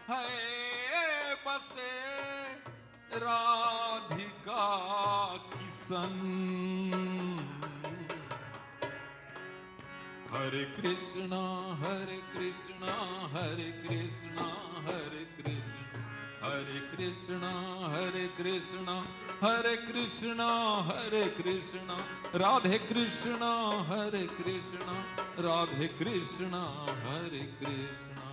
है बसे राधिका किशन। हरे कृष्णा हरे कृष्णा हरे कृष्णा हरे कृष्णा हरे कृष्णा हरे कृष्णा हरे कृष्णा हरे कृष्णा राधे कृष्णा हरे कृष्णा राधे कृष्णा हरे कृष्णा।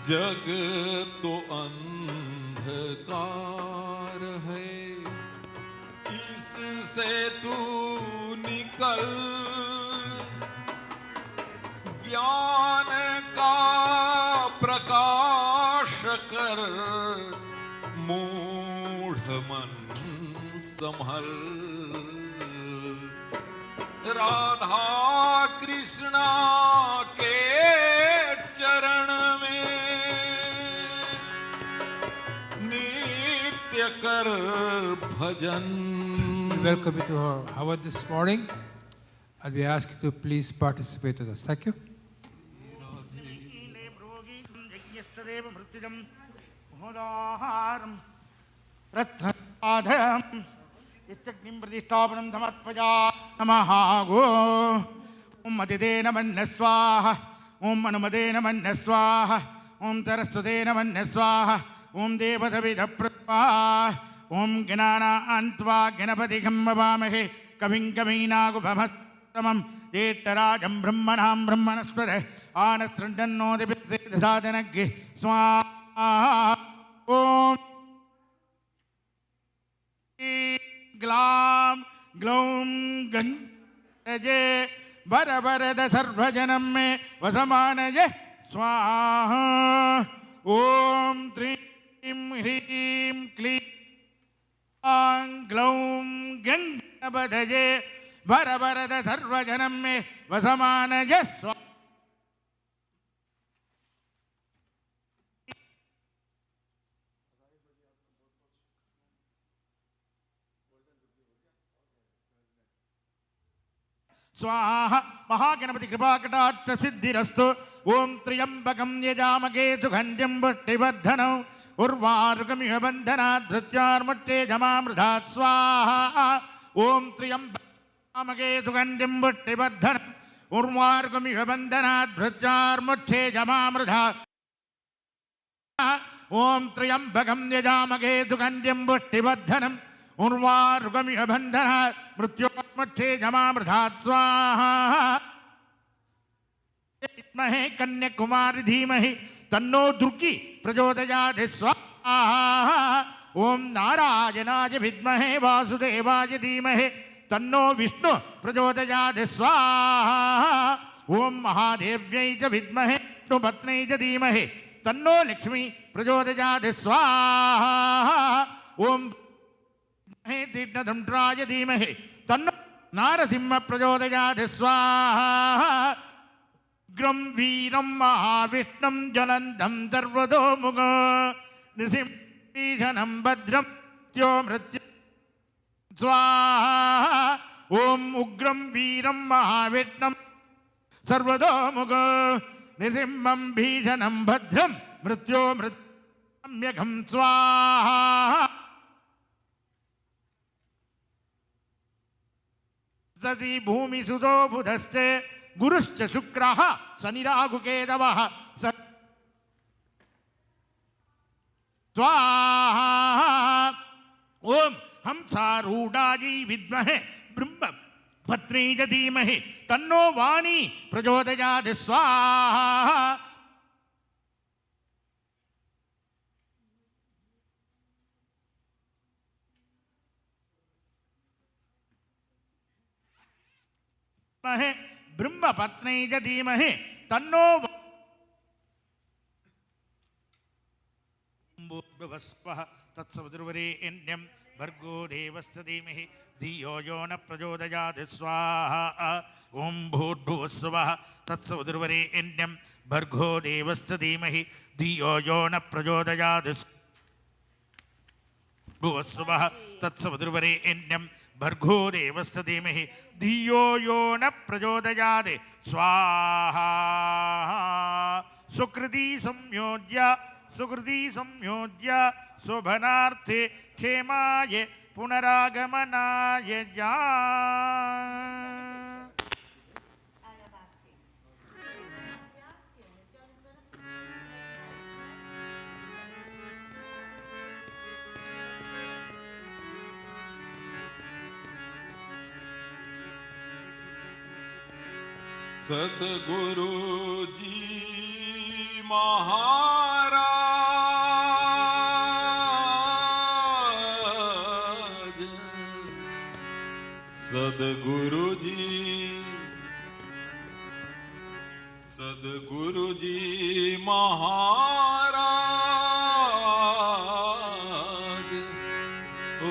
जग तो अंधकार है, इससे तू निकल, ज्ञान का प्रकाश कर, मूढ़ मन संभल। राधा कृष्णा के चरण में नित्य कर भजन। Welcome you to our hour this morning, and we ask you to please participate with us. Thank you. प्रतिष्ठापनं समर्पयामः। ओम मदिदे नमः स्वाहा, ओम अनुमदे नमः स्वाहा, ओम सरस्वते नमः स्वाहा, ओम देवदविद प्रवाह, ओम ज्ञानान्त्वा गणपतिं भवामहे कविं कवीनागुभमस्तमं ज्येष्ठराजं ब्रह्मणां ब्रह्मणस्पते आनस्रण्डन्नोदिभिर्सादनग्गे स्वाहा। ओम ग्लां ग्लौं गंगे वर वरद सर्वजनं मे वसमानये स्वाहा। ओम त्रीं ह्रीं क्लीं ग्लौं गंगपदये वर वरद सर्वजनं मे वसमानये स्वाहा। स्वाहा। महागणपति कृपाकटाक्ष सिद्धिरस्तु। ओम त्र्यंबकं यजामहे सुगंधिं पुष्टिवर्धनम् उर्वारुकमिव बन्धनात् धृत्यार्मुष्टे जमामृतात् स्वाहा। ओम त्र्यंबकं सुगंधिं पुष्टिवर्धनम् उर्वारुकमिव बन्धनात् धृत्यार्मुष्टे जमामृतात्। ओम त्र्यंबकं यजामहे सुगंधिं पुष्टिवर्धनम् उर्वारुकमिव बन्धनात् मृत्योर्मुष्टे जमामृतात् स्वाहा। विद्महे कन्याकुमारी धीमहि तन्नो दुर्गी प्रचोदयात् स्वाहा। ओम नारायणाय विद्महे वासुदेवाय धीमहि तन्नो विष्णु प्रचोदयात् स्वाहा। ओम महादेव्यै च विद्महे विष्णुपत्न्यै च धीमहि तन्नो लक्ष्मी प्रचोदयात् स्वाहा। ओम तीर्थदंड्राय धीमहि तन्नो नारसिंह प्रचोदयात् स्वाहा। उग्रं वीरं महाविष्णुं ज्वलन्तं सर्वतोमुखं नृसिंहं भद्रं मृत्यु स्वाहा। ओम उग्रं वीरं महाविष्णुं सर्वतोमुखं नृसिंहं भीषणं भद्रं मृत्युम्यघं स्वाहा। सती भूमि सुतो बुधश्च गुरुश्च शुक्रः शनिराहुकेतवः स्वाहा। ओम हंसारूढ़ायै विद्महे ब्रह्म पत्नी च धीमहि तन्नो वाणी प्रचोदयात् स्वाहा। ब्रह्म पत्नी च धीमहि तन्नो भूर्भुवस्वः तत्सवितुर्वरेण्यं भर्गो देवस्य धीमहि धियो यो न प्रचोदयात् स्वाहा। ओम भूर्भुवस्वः तत्सवितुर्वरेण्यं भर्गो देवस्य धीमहि धियो यो न प्रचोदयात् भुवस्वः तत्सवितुर्वरेण्यं भर्गो देवस्य धीमहि धियो यो न प्रचोदयात् स्वाहा सुकृति संयोज्य शोभनार्थे क्षेमाय पुनरागमनाय जा सदगुरु जी महाराज, सदगुरु जी महाराज, ओ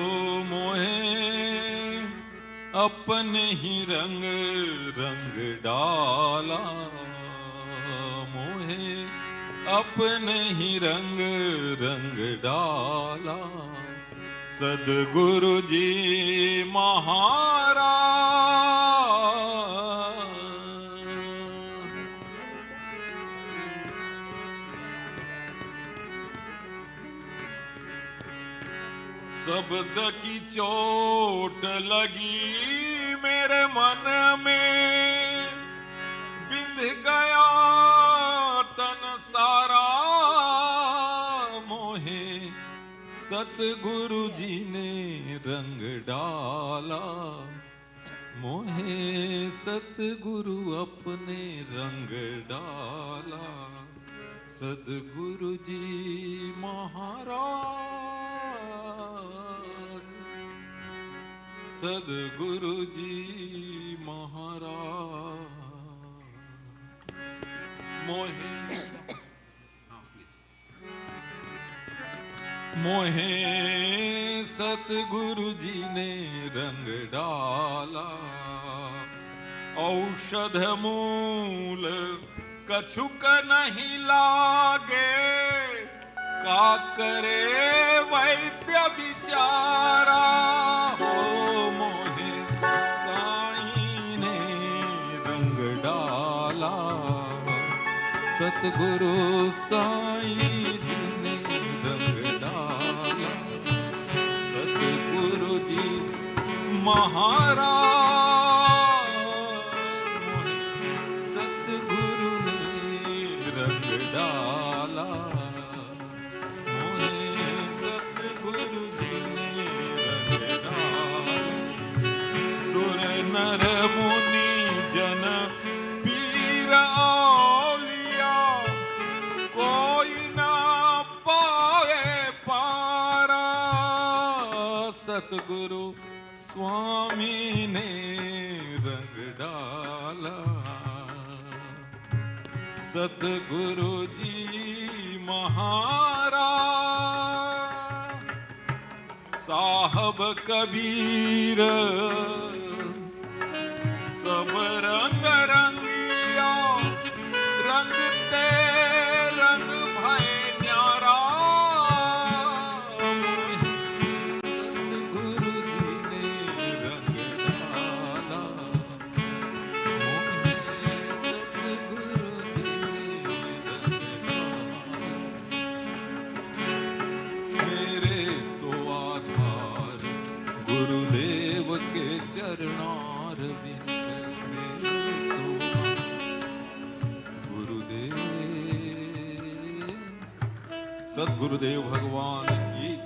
मोहे अपने ही रंग डाला, मोहे अपने ही रंग डाला, सदगुरु जी महाराज। शब्द की चोट लगी मेरे मन में, बिंध गया तन सारा, मोहे सतगुरु जी ने रंग डाला, मोहे सतगुरु अपने रंग डाला, सदगुरु जी महाराज, सदगुरु जी महाराज। मोहे सतगुरु जी ने रंग डाला, औषध मूल कछुक नहीं लागे, का करे वैद्य बिचारा, हो मोहे साईं ने रंग डाला, सतगुरु साईं जी ने रंग डाला, सतगुरु जी महाराज, सतगुरु ने रंग डाला, मोहे सतगुरु जी ने रंग डाला, सुर नर मुनि जन पीर औलिया, कोई ना पाए पारा, सतगुरु स्वामी ने रंग डाला, सतगुरु जी महाराज। साहब कबीर सब रंग रंगिया, रंग ते रंग भय न्यारा, सतगुरु जी ने रंग डाला, सतगुरु जी ने रंग डाला, मेरे तो आधार गुरुदेव के चरणार बिंद, मेरे तो गुरुदेव, सद्गुरुदेव भगवान की जय।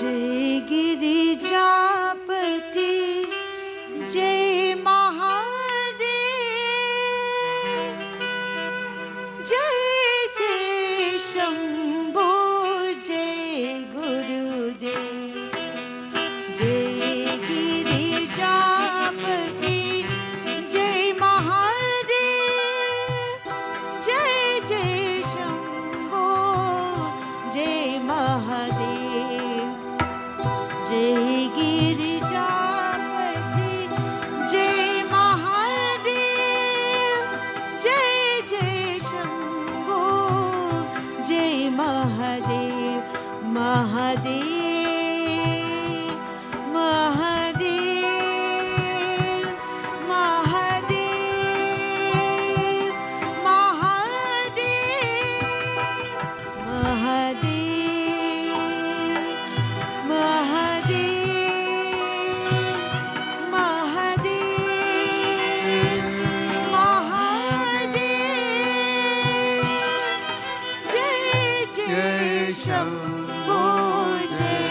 जय गिरिजापति जय महादेव, जय जय शंभो जय गुरुदेव, जय गिरिजापति जय महादेव, जय जय Shambho Shambho Jai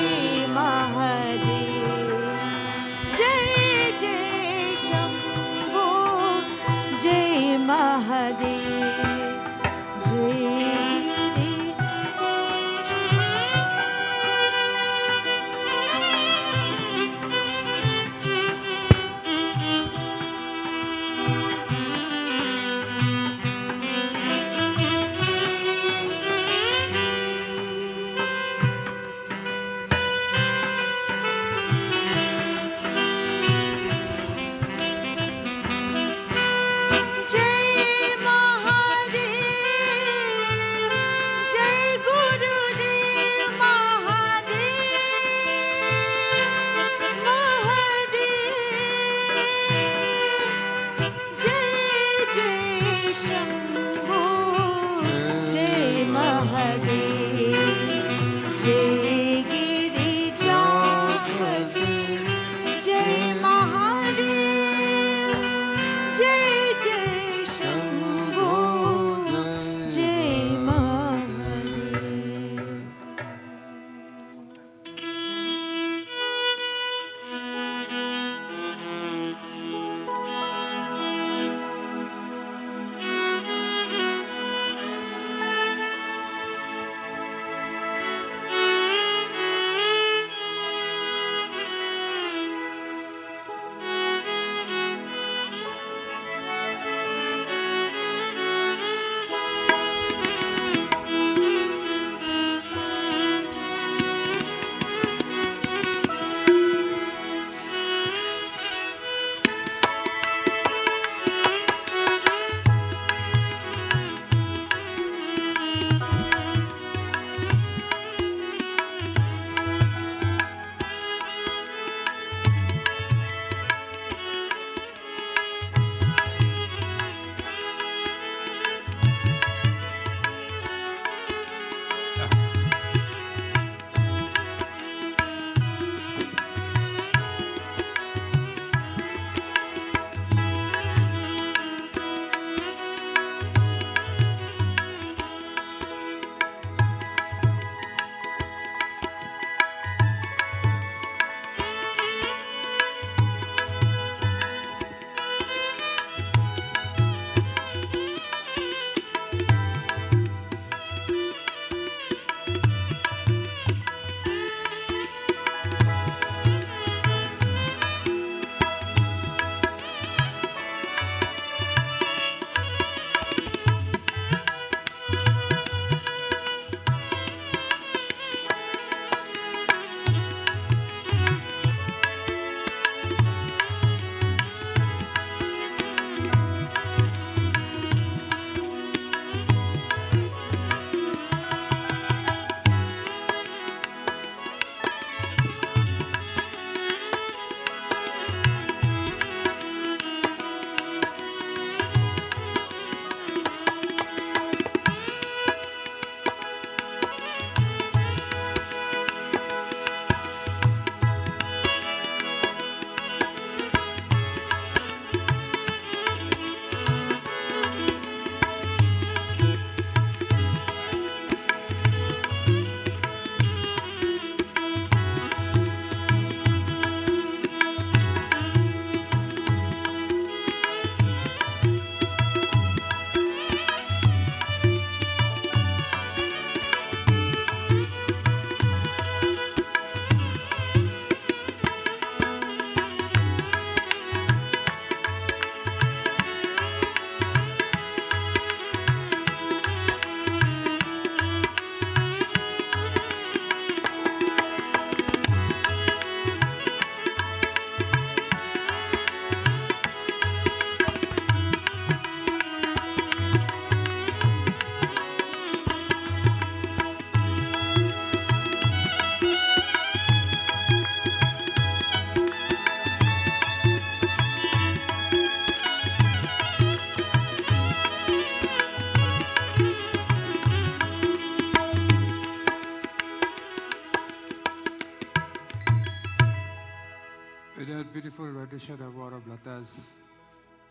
with that beautiful rendition of one of Lata's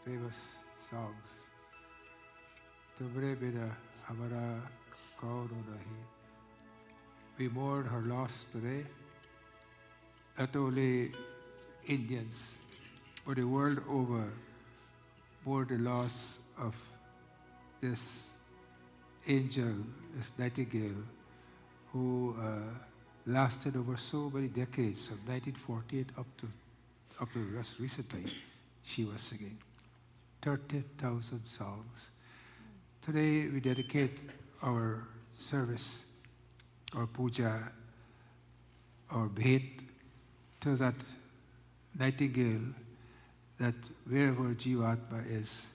famous songs. Tumre bina hamara kaun nahi. We mourn her loss today. Not only Indians, but the world over mourn the loss of this angel, this nightingale, who lasted over so many decades, from 1948 up to just recently. She was singing 30,000 songs. Today we dedicate our service, our puja, our bhet to that nightingale, that wherever Jivatma is,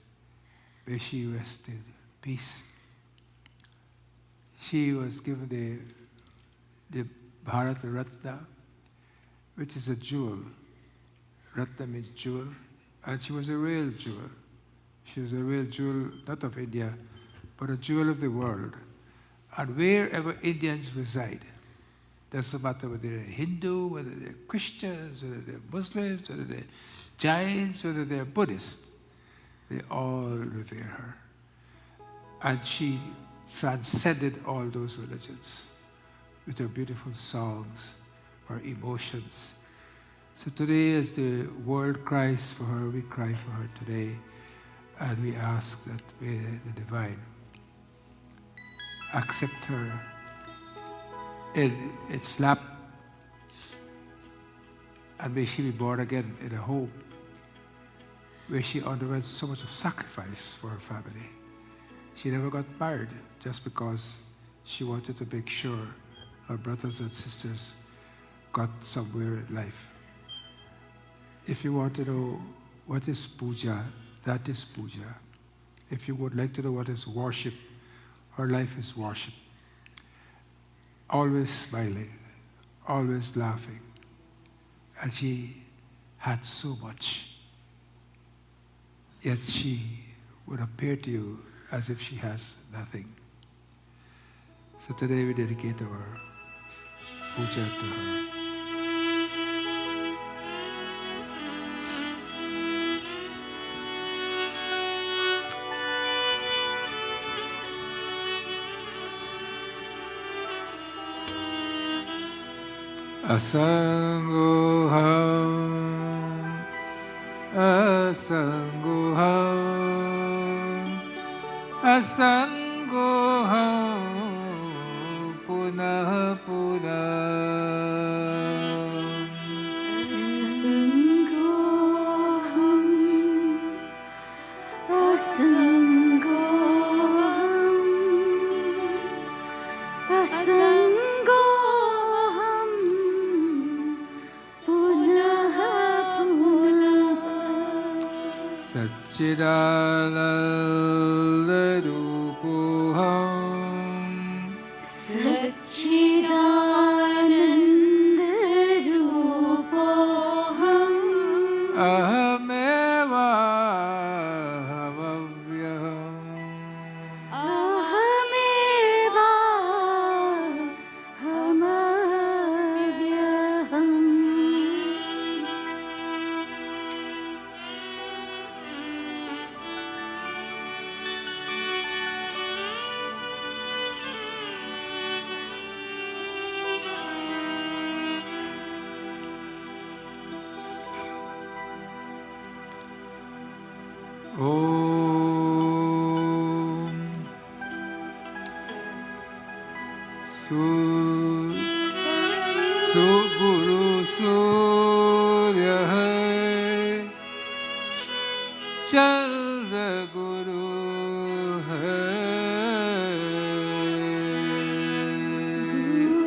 may she rest in peace. She was given the Bharat Ratna, which is a jewel. Ratna means jewel, and she was a real jewel. She was a real jewel, not of India, but a jewel of the world. And wherever Indians reside, doesn't matter whether they're Hindu, whether they're Christians, whether they're Muslims, whether they're Jains, whether they're Buddhists, they all revere her. And she transcended all those religions with her beautiful songs, her emotions. So today, as the world cries for her, we cry for her today, and we ask that may the Divine accept her in its lap, and may she be born again in a home where she underwent so much of sacrifice for her family. She never got married just because she wanted to make sure her brothers and sisters got somewhere in life. If you want to know what is puja, that is puja. If you would like to know what is worship, her life is worship. Always smiling, always laughing. And she had so much. Yet she would appear to you as if she has nothing. So today we dedicate our puja to her. Asangoham, asangoham, asangoham, punah punah. Asangoham, asangoham, asangoham, punah punah. Satchidanandarupoham, Satchidanandarupoham, ahameva havavyaham. ahameva hamavyaham. Om Guru Surya hai, Chandra Guru hai.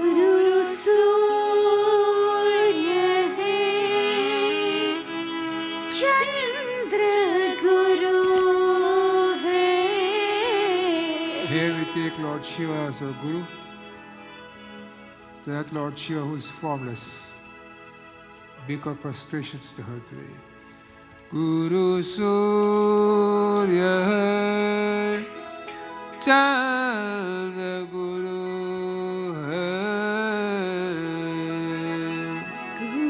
Guru Surya hai, Chandra Guru hai. Here we take Lord Shiva as our Guru. To that Lord Shiva who is formless, make our prostrations to her today. Guru Surya hai, Chandra Guru hai.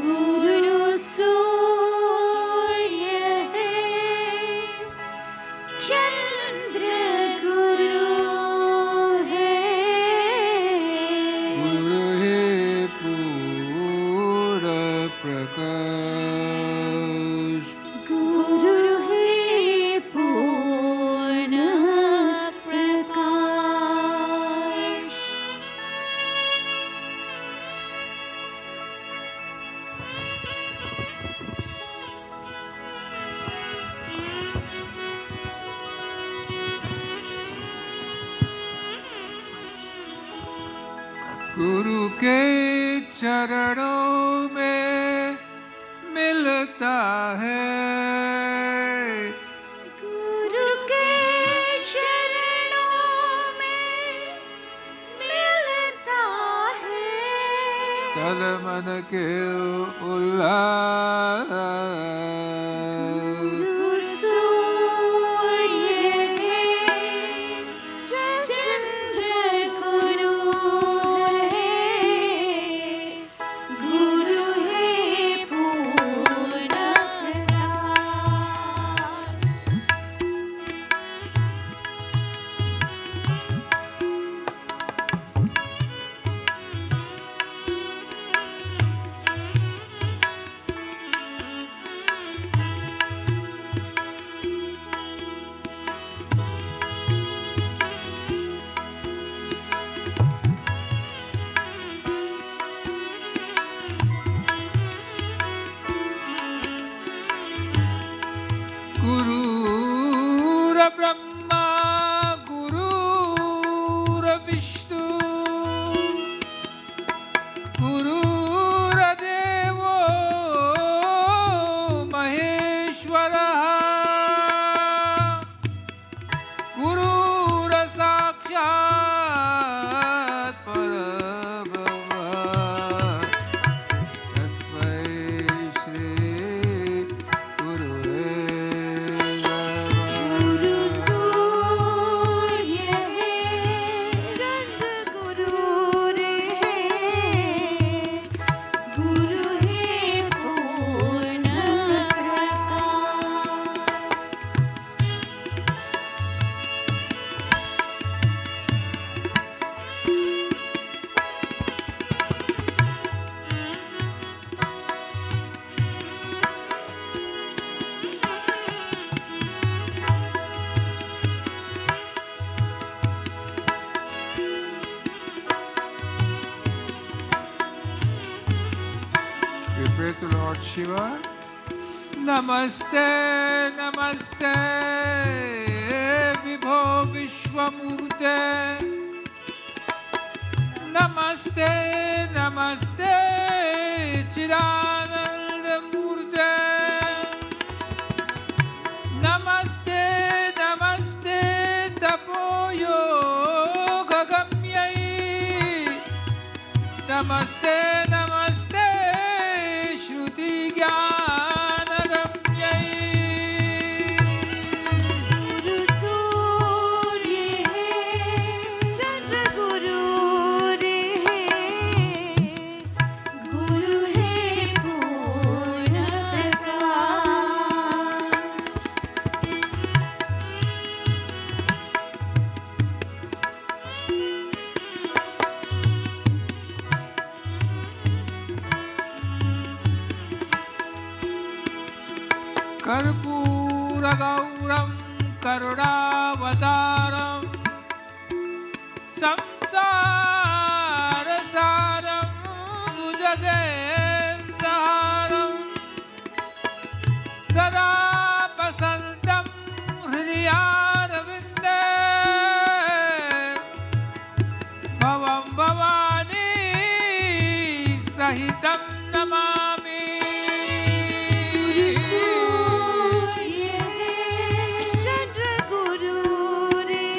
Guru Surya के चरणों में मिलता है, गुरु के चरणों में मिलता है, तन मन के उल्लास। गुरु सूर्य है, चंद्र गुरु है, गुरु है पूर्ण गुरुर ब्रह्मा गुरुर विष्णु गुरुर्देवो महेश्वरः गुरुर् साक्षात् परब्रह्म तस्मै श्री गुरुवे गुरु सूर्य है, चंद्र गुरु रे, गुरु है पूर्ण प्रकाश। We pray to Lord Shiva. Namaste, Namaste, Vibho Vishwamurte. Namaste, Namaste, Chidananda Murte. Namaste, Namaste, Tapoyoga Gamyai. Namaste, Namaste, Shruti Jnana Gamyai. गुरु सूर्य है, चंद्र गुरु रे, गुरु है पूर्ण प्रकाश। कर्पूरगौरं करुणावतारं संसारसारं भुजगेन्द्रहारं सदा वसन्तं हृदयारविन्दे भवं भवानी सहितं नमामि। सूर्य है, चंद्र गुरु रे,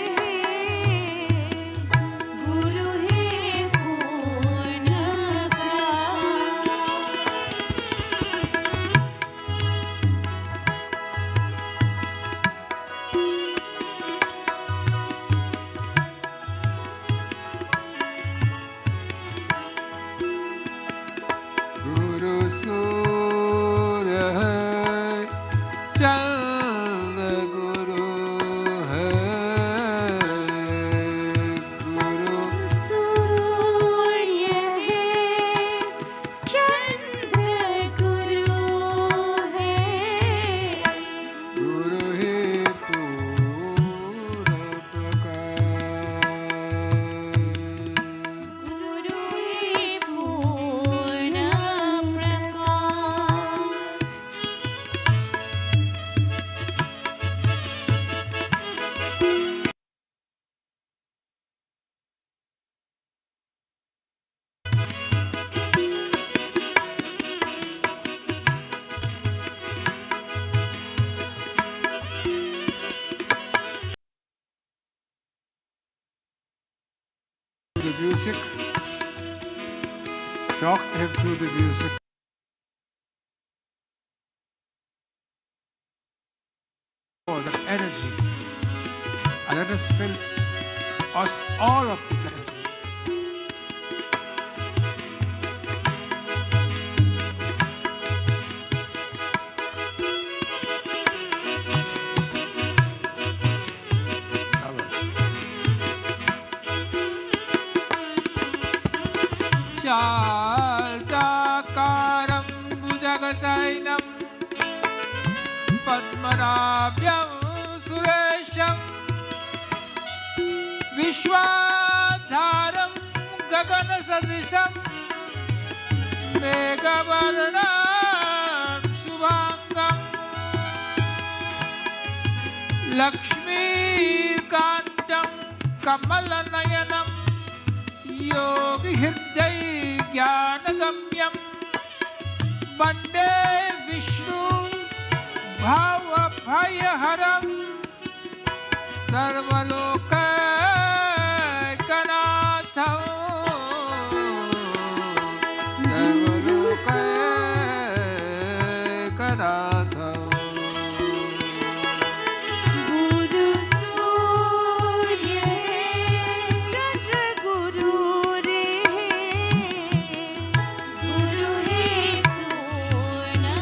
talk to him through the music. Oh, that energy. And let us fill us all up with that energy. Shaltakaram bhujagasainam padmanabhyam suresham vishwadharam gaganasadrisam meghavarnam shubhangam lakshmirkantam kamalanayanam yogi hriday jnanagamyam Vande Vishnu bhavabhayaharam sarvalokanatham sarvalokanatham Guru Surya Chandra Guru Re Guru He Surna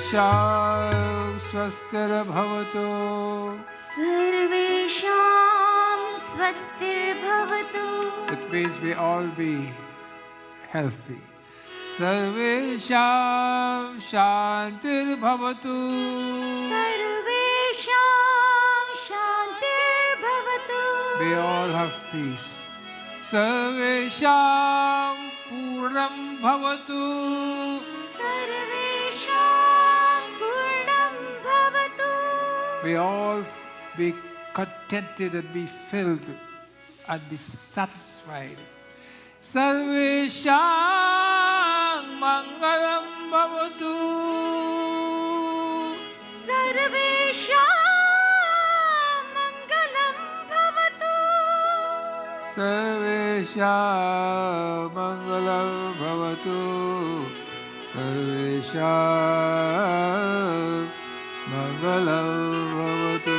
सर्वेषां स्वस्तिर्भवतु Sarvesham Swastirбhavatu. It means we all be healthy. Sarvesham shantirbhavatu. Sarvesham Shantirbhavatu. We all have peace. Sarvesham purnam bhavatu. Sarvesham Purnam Bhavatu. We all be contented and be filled and be satisfied. Sarvesham mangalam bhavatu. Sarvesham Mangalam Bhavatu. Sarvesham mangalam bhavatu. Sarvesham mangalam bhavatu.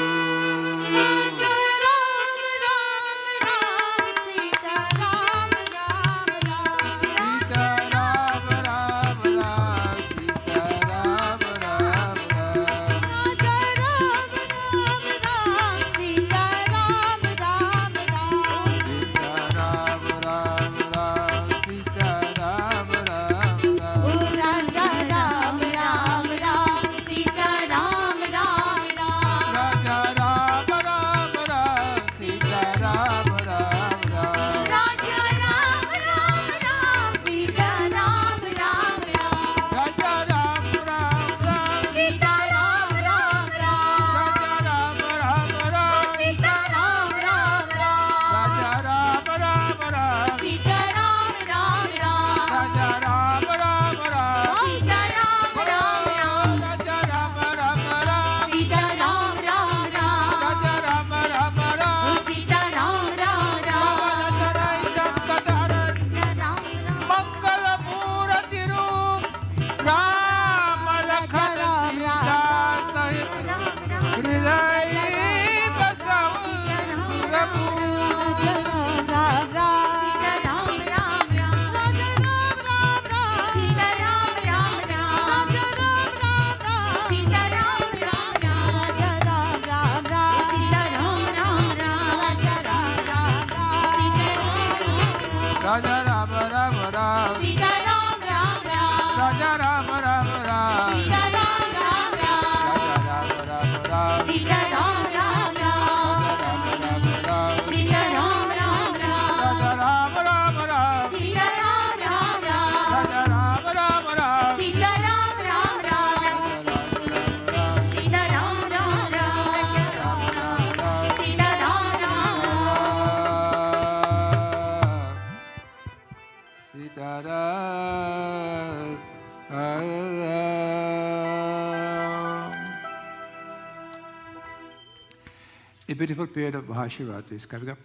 beautiful period of Mahashivatri is coming up.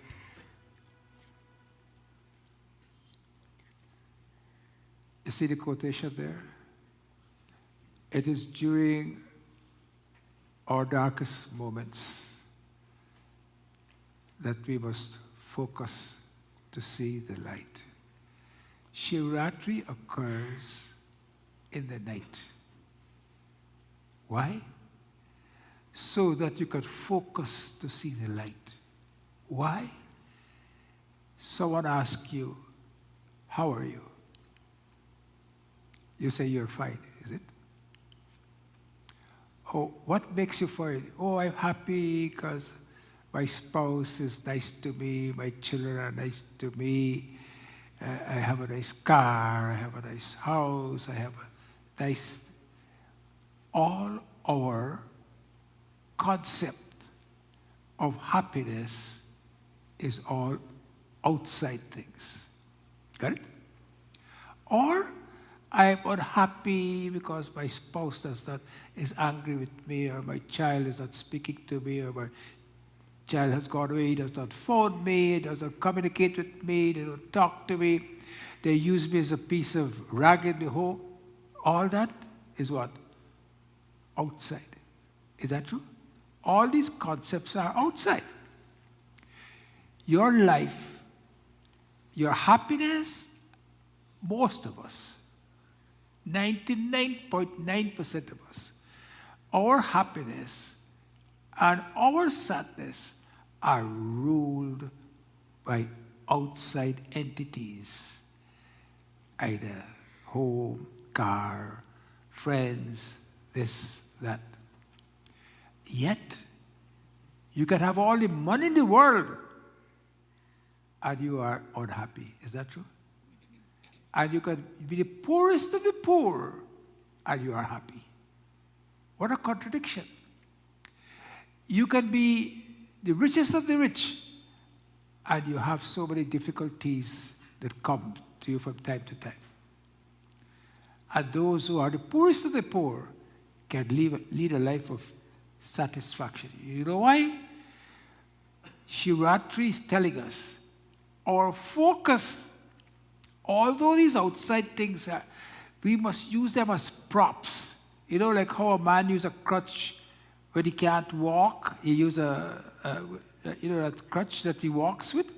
You see the quotation there? It is during our darkest moments that we must focus to see the light. Shivaratri occurs in the night. Why? So that you can focus to see the light. Why? Someone asks you, how are you? You say you're fine, is it? Oh, what makes you fine? Oh, I'm happy because my spouse is nice to me, my children are nice to me, I have a nice car, I have a nice house, I have a nice... All our concept of happiness is all outside things. Got it? Or I'm unhappy because my spouse is angry with me, or my child is not speaking to me, or my child has gone away, he does not phone me, he does not communicate with me, they don't talk to me, they use me as a piece of rag in the hole. All that is what? Outside. Is that true? All these concepts are outside. Your life, your happiness, most of us, 99.9% of us, our happiness and our sadness are ruled by outside entities, either home, car, friends, this, that. Yet, you can have all the money in the world and you are unhappy. Is that true? And you can be the poorest of the poor and you are happy. What a contradiction. You can be the richest of the rich and you have so many difficulties that come to you from time to time. And those who are the poorest of the poor can lead a life of satisfaction. You know why? Shivaratri is telling us our focus, although these outside things are, we must use them as props. You know, like how a man uses a crutch when he can't walk. He uses that crutch that he walks with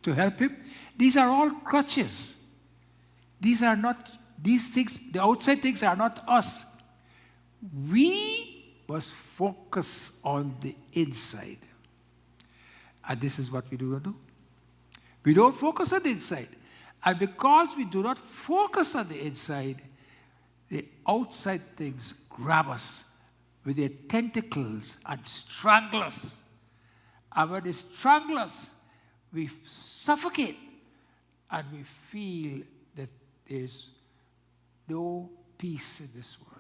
to help him. These are all crutches. These things, the outside things are not us. We must focus on the inside. And this is what we do not do. We don't focus on the inside. And because we do not focus on the inside, the outside things grab us with their tentacles and strangle us. And when they strangle us, we suffocate and we feel that there's no peace in this world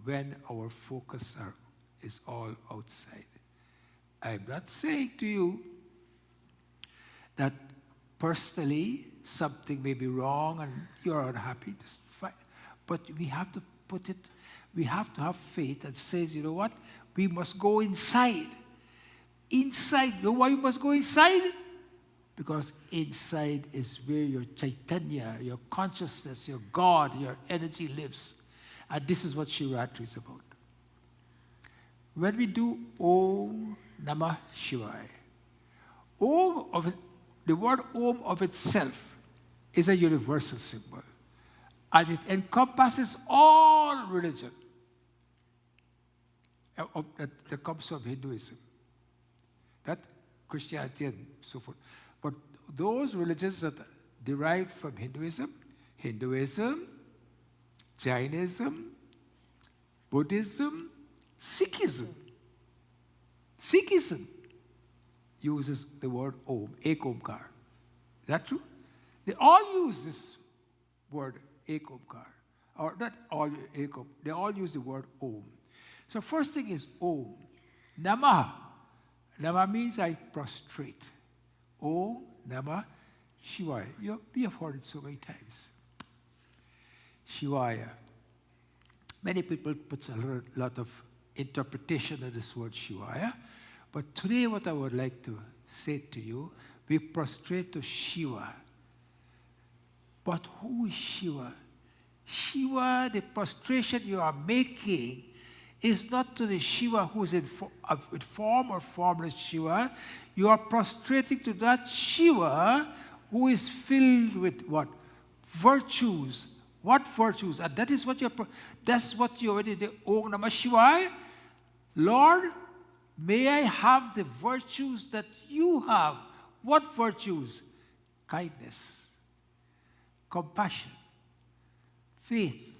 when our focus is all outside. I'm not saying to you that personally something may be wrong and you're unhappy. That's fine. But we have to we have to have faith that says, you know what? We must go inside. Inside. You know why we must go inside? Because inside is where your Chaitanya, your consciousness, your God, your energy lives. And this is what Shivaratri is about. When we do Om Namah Shivaya, the word Om of itself is a universal symbol. And it encompasses all religion that comes from Hinduism, that Christianity and so forth. But those religions that derive from Hinduism, Jainism, Buddhism, Sikhism uses the word Om, Ek Omkar. Is that true? They all use this word Ek Omkar. Or not all Ek Om, they all use the word Om. So first thing is Om. Namah. Namah means I prostrate. Om Namah Shivaya. We have heard it so many times. Shivaya. Many people put a lot of interpretation of this word Shivaya, But today what I would like to say to you, we prostrate to Shiva. But who is Shiva? Shiva, the prostration you are making, is not to the Shiva who is in form or formless Shiva. You are prostrating to that Shiva who is filled with what? Virtues. What virtues? And that is what that's what you already did. Om Namah Shivaya. Lord, may I have the virtues that you have. What virtues? Kindness, compassion, faith,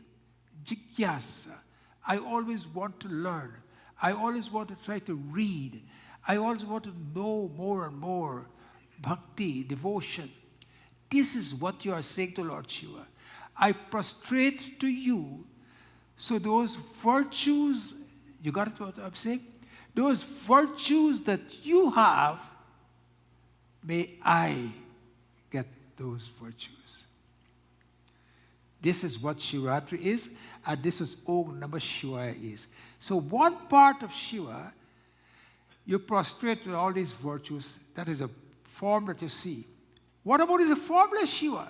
jigyasa. I always want to learn. I always want to try to read. I always want to know more and more. Bhakti, devotion. This is what you are saying to Lord Shiva. I prostrate to you. So those virtues, you got it what I'm saying? Those virtues that you have, may I get those virtues. This is what Shivaratri is, and this is Om Namah Shivaya is. So one part of Shiva, you prostrate with all these virtues. That is a form that you see. What about is a formless Shiva?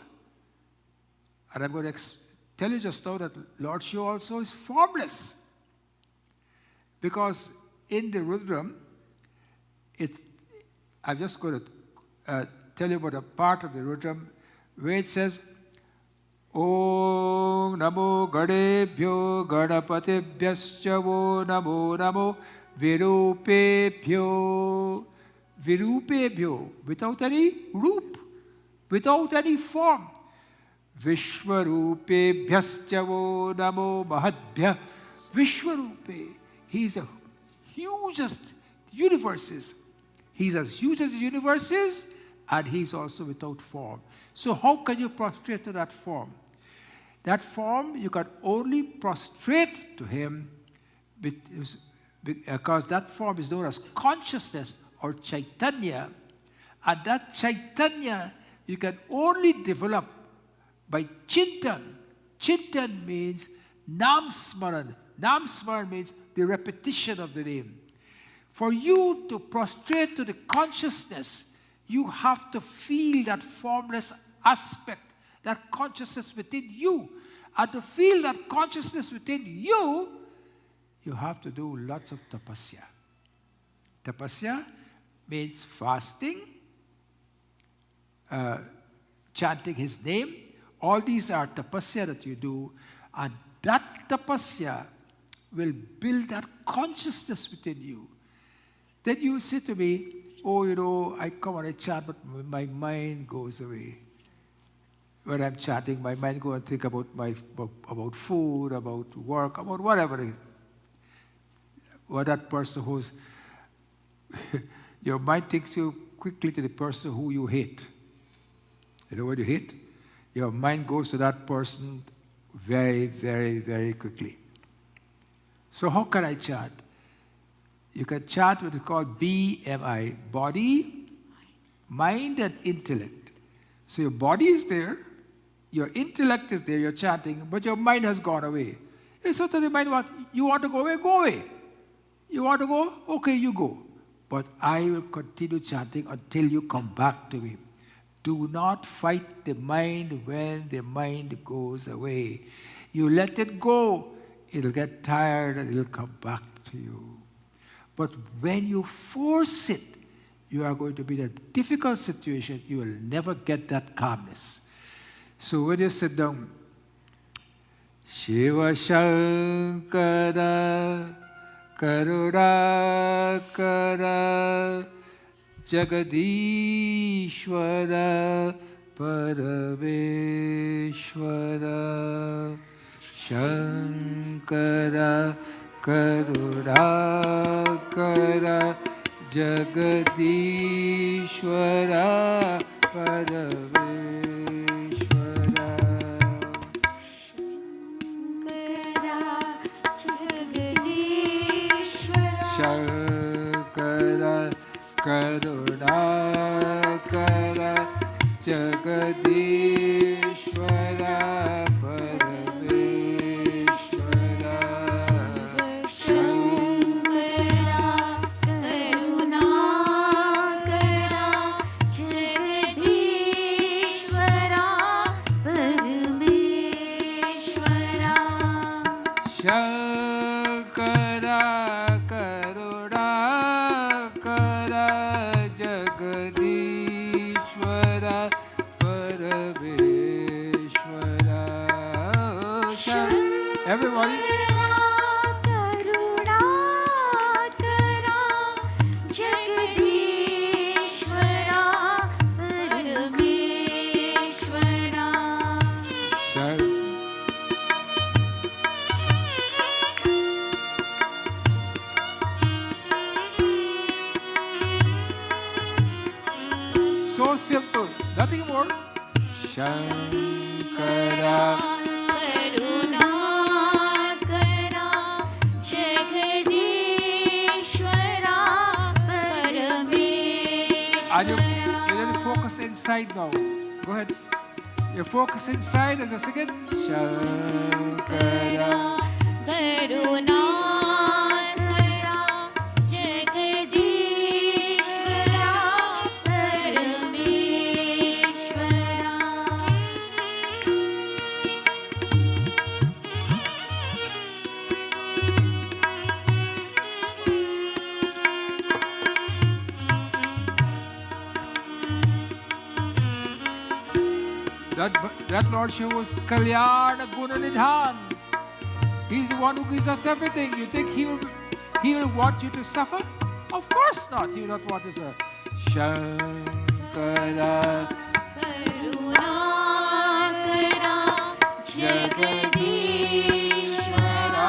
And I'm going to tell you just now that Lord Shiva also is formless. Because in the Rudram, I'm just going to tell you about a part of the Rudram where it says, Om Namo Gadebhyo Gadapatebhyascha Vo Namo Namo Virupebhyo. Virupebhyo, without any roop, without any form. Vishwarupebhyascha Vo Namo Mahadbhya. Vishwarupe, he is the hugest universes. He's as huge as the universes, and he's also without form. So how can you prostrate to that form? That form, you can only prostrate to him because that form is known as consciousness or Chaitanya. And that Chaitanya, you can only develop by Chintan. Chintan means Nam Smaran. Nam Smaran means the repetition of the name. For you to prostrate to the consciousness, you have to feel that formless aspect, that consciousness within you. And to feel that consciousness within you, you have to do lots of tapasya. Tapasya means fasting, chanting his name. All these are tapasya that you do. And that tapasya will build that consciousness within you. Then you say to me, oh, you know, I come and I chant, but my mind goes away. When I'm chanting, my mind goes and think about food, about work, about whatever it is. Or that person who's, your mind takes you quickly to the person who you hate. You know what you hate? Your mind goes to that person very, very, very quickly. So how can I chant? You can chant what is called BMI, body, mind, and intellect. So your body is there, your intellect is there, you're chanting, but your mind has gone away. And so to the mind, what? You want to go away? Go away. You want to go? Okay, you go. But I will continue chanting until you come back to me. Do not fight the mind when the mind goes away. You let it go, it'll get tired and it'll come back to you. But when you force it, you are going to be in a difficult situation. You will never get that calmness. So when you sit down, Shiva Shankara Karunakara Jagadishwara Parameshwara Shankara Karunakara Jagadishwara Parameshwara Shankara Karunakara Jagadishwara Parameshwara Shankara So simple, nothing more. Shankara. Karunakara, Jagadishwara, And you Parameshwara. let it focus inside now. Go ahead. You focus inside as a second. Shankara. Karunakara, Jagadishwara, Parameshwara. That Lord Shiva was Kalyana Gunanidhan. He's the one who gives us everything. You think he will want you to suffer? Of course not. He will not want to suffer. Shankara. Karunakara, Jagadishwara,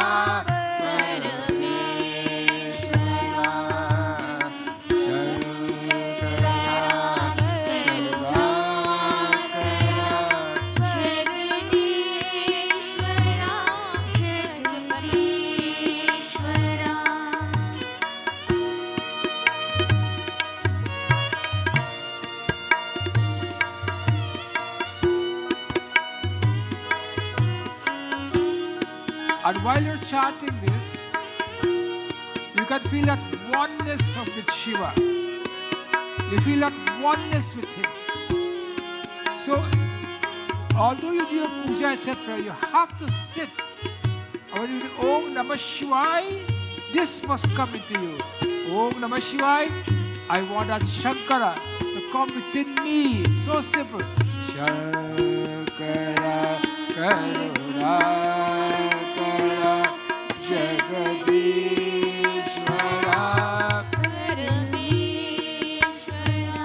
Parameshwara. Jagadishwara, Jagadishwara. And while you're chanting this, you can feel that oneness with Shiva. You feel that oneness with him. So, although you do your puja, etc., you have to sit. And when you do Om Namah Shivaya, this must come into you. Om Namah Shivaya, I want that Shankara to come within me. So simple. Shankara Karuna Jagadishwara. Parameshwara.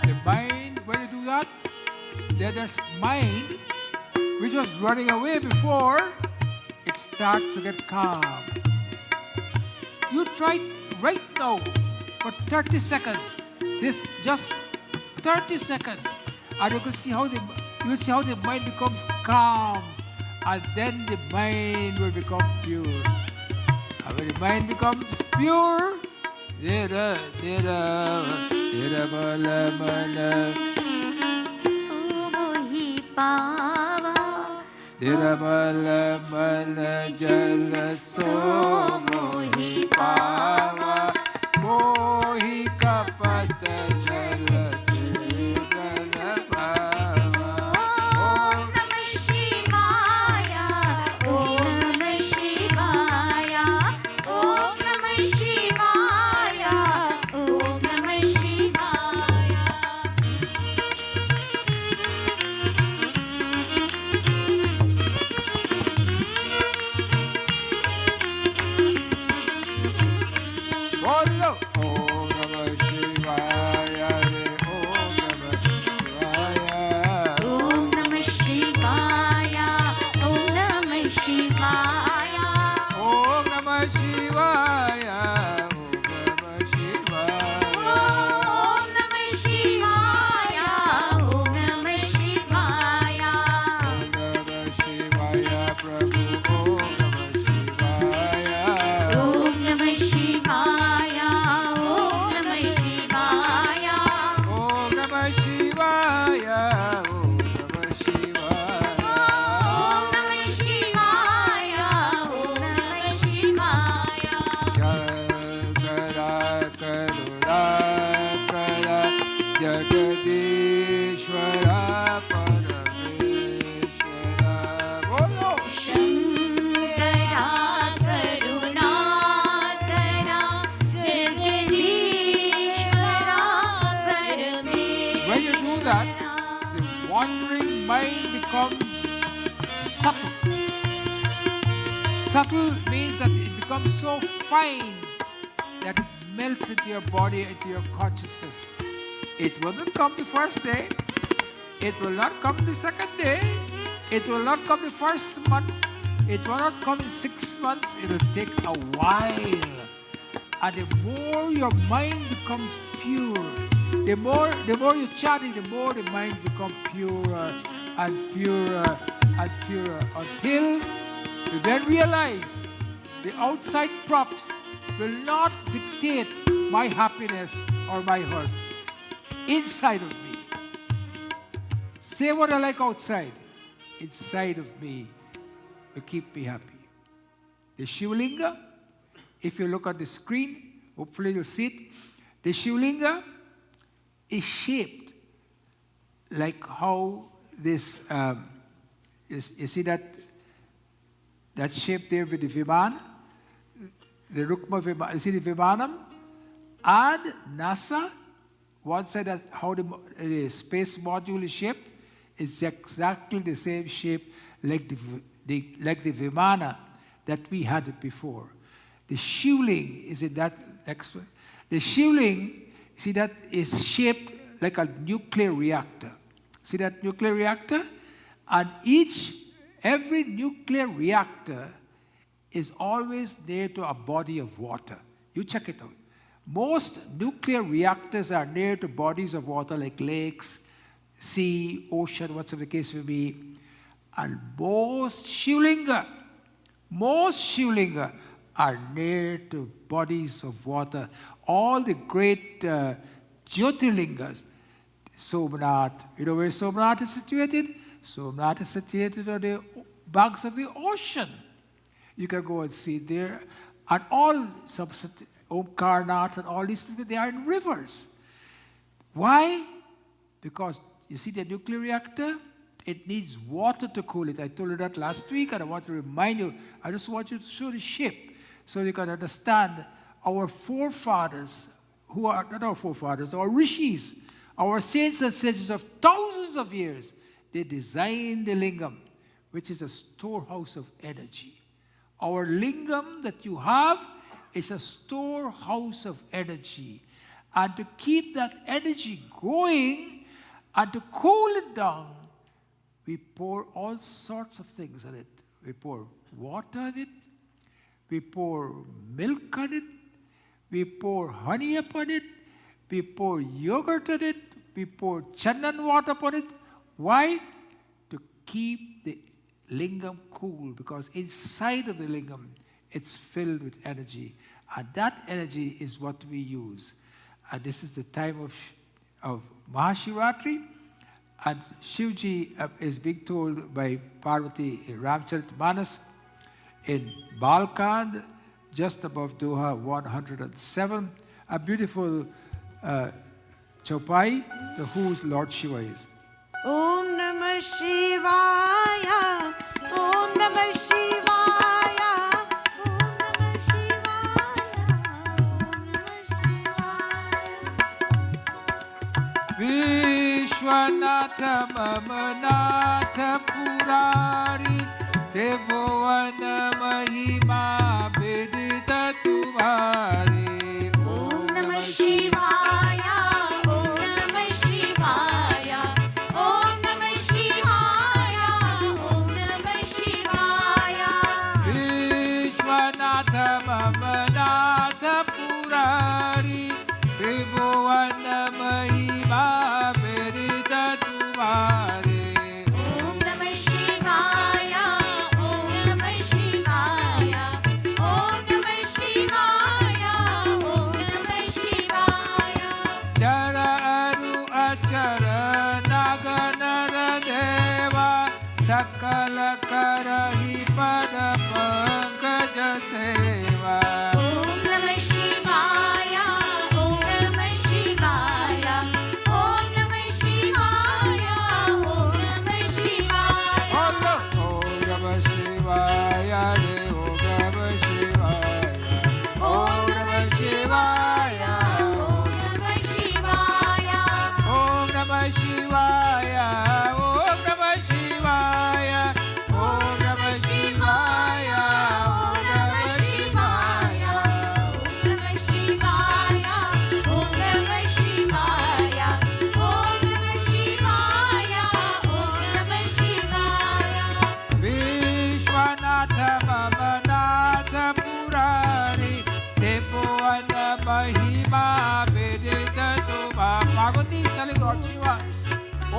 The mind, when you do that, there's mind which was running away before, it starts to get calm. You try right now for 30 seconds. This just 30 seconds, and you will see how the mind becomes calm, and then the mind will become pure. And when the mind becomes pure, Sohi Pava, Jala so mohi pava, mohi kapat jala jala pava. Om Namah Shivaya, Om Namah Shivaya, Om Namah Shivaya, Om Namah Shivaya. Bolo. Om Namah Shivaya, Om Namah Shivaya. Om Namah Shivaya, Om Namah Shivaya. Om Namah Shivaya, Om Namah Shivaya. Om Namah Shivaya, Om Namah Shivaya. Om Namah Shivaya, Om Namah Shivaya. Om Namah Shivaya, Om Namah Shivaya. Shankara Karunakara Jagadishwara Parameshwara. Bolo. Shankara Karunakara Jagadishwara When you do that, Parameshwara. the wandering mind becomes subtle. Subtle means that it becomes so fine that it melts into your body, into your consciousness. It will not come the first day. It will not come the second day. It will not come the first month. It will not come in 6 months. It will take a while. And the more your mind becomes pure, the more you chanting, the more the mind becomes purer and purer and purer, until you then realize the outside props will not dictate my happiness or my hurt. Inside of me. Say what I like outside. Inside of me will keep me happy. The Shiva Linga, if you look at the screen, hopefully you'll see it. The Shiva Linga is shaped like how this, you see that shape there with the Vimana, the Rukma Vimana, you see the Vimanam, and NASA, one side that's how the space module is shaped, is exactly the same shape like the Vimana that we had before. The Shivling is in that next one. The Shivling, see that is shaped like a nuclear reactor. See that nuclear reactor? And every nuclear reactor is always near to a body of water. You check it out. Most nuclear reactors are near to bodies of water like lakes, sea, ocean, whatever the case may be. And most Shivlinga are near to bodies of water. All the great Jyotirlingas, Somnath, you know where Somnath is situated? Somnath is situated on the banks of the ocean. You can go and see there. And all Omkarnath and all these people, they are in rivers. Why? Because you see the nuclear reactor? It needs water to cool it. I told you that last week, and I want to remind you. I just want you to show the shape so you can understand our forefathers, who are not our forefathers, our rishis, our saints and sages of thousands of years. They designed the lingam, which is a storehouse of energy. Our lingam that you have is a storehouse of energy. And to keep that energy going and to cool it down, we pour all sorts of things on it. We pour water on it. We pour milk on it. We pour honey upon it. We pour yogurt on it. We pour chandan water upon it. Why? To keep the lingam cool, because inside of the lingam, it's filled with energy. And that energy is what we use. And this is the time of Mahashivatri. And Shivji is being told by Parvati in Ramcharitmanas in Balkand, just above Doha 107, a beautiful chaupai to whose Lord Shiva is. Om Namah Shivaya, Om Namah Shivaya, Om Namah Shivaya, Om Namah Shivaya. Vishwanatha Mamanatha Purari Tribhuvan Mahima Vidita Tumhari. Om Namah Shivaya, Om Namah Shivaya, Om Namah Shivaya, Om Namah Shivaya. Vishwanatha Mamanatha Purari Tribhuvan Mahima Vidita Tumhari. Om Namah Shivaya, Om Namah Shivaya, Om Namah Shivaya, Om Namah Shivaya. Chara Aru Achara Naganara Deva Sakala Karahi Pada Pankaja Seva. Om Namah Shivaya, Om Namah Shivaya, Om Namah Shivaya, Om Namah Shivaya. Allah, Om Namah Shivaya, Om Namah Shivaya, Om Namah Shivaya, Om Namah Shivaya. Om Namah Shivaya, Om Namah Shivaya, Om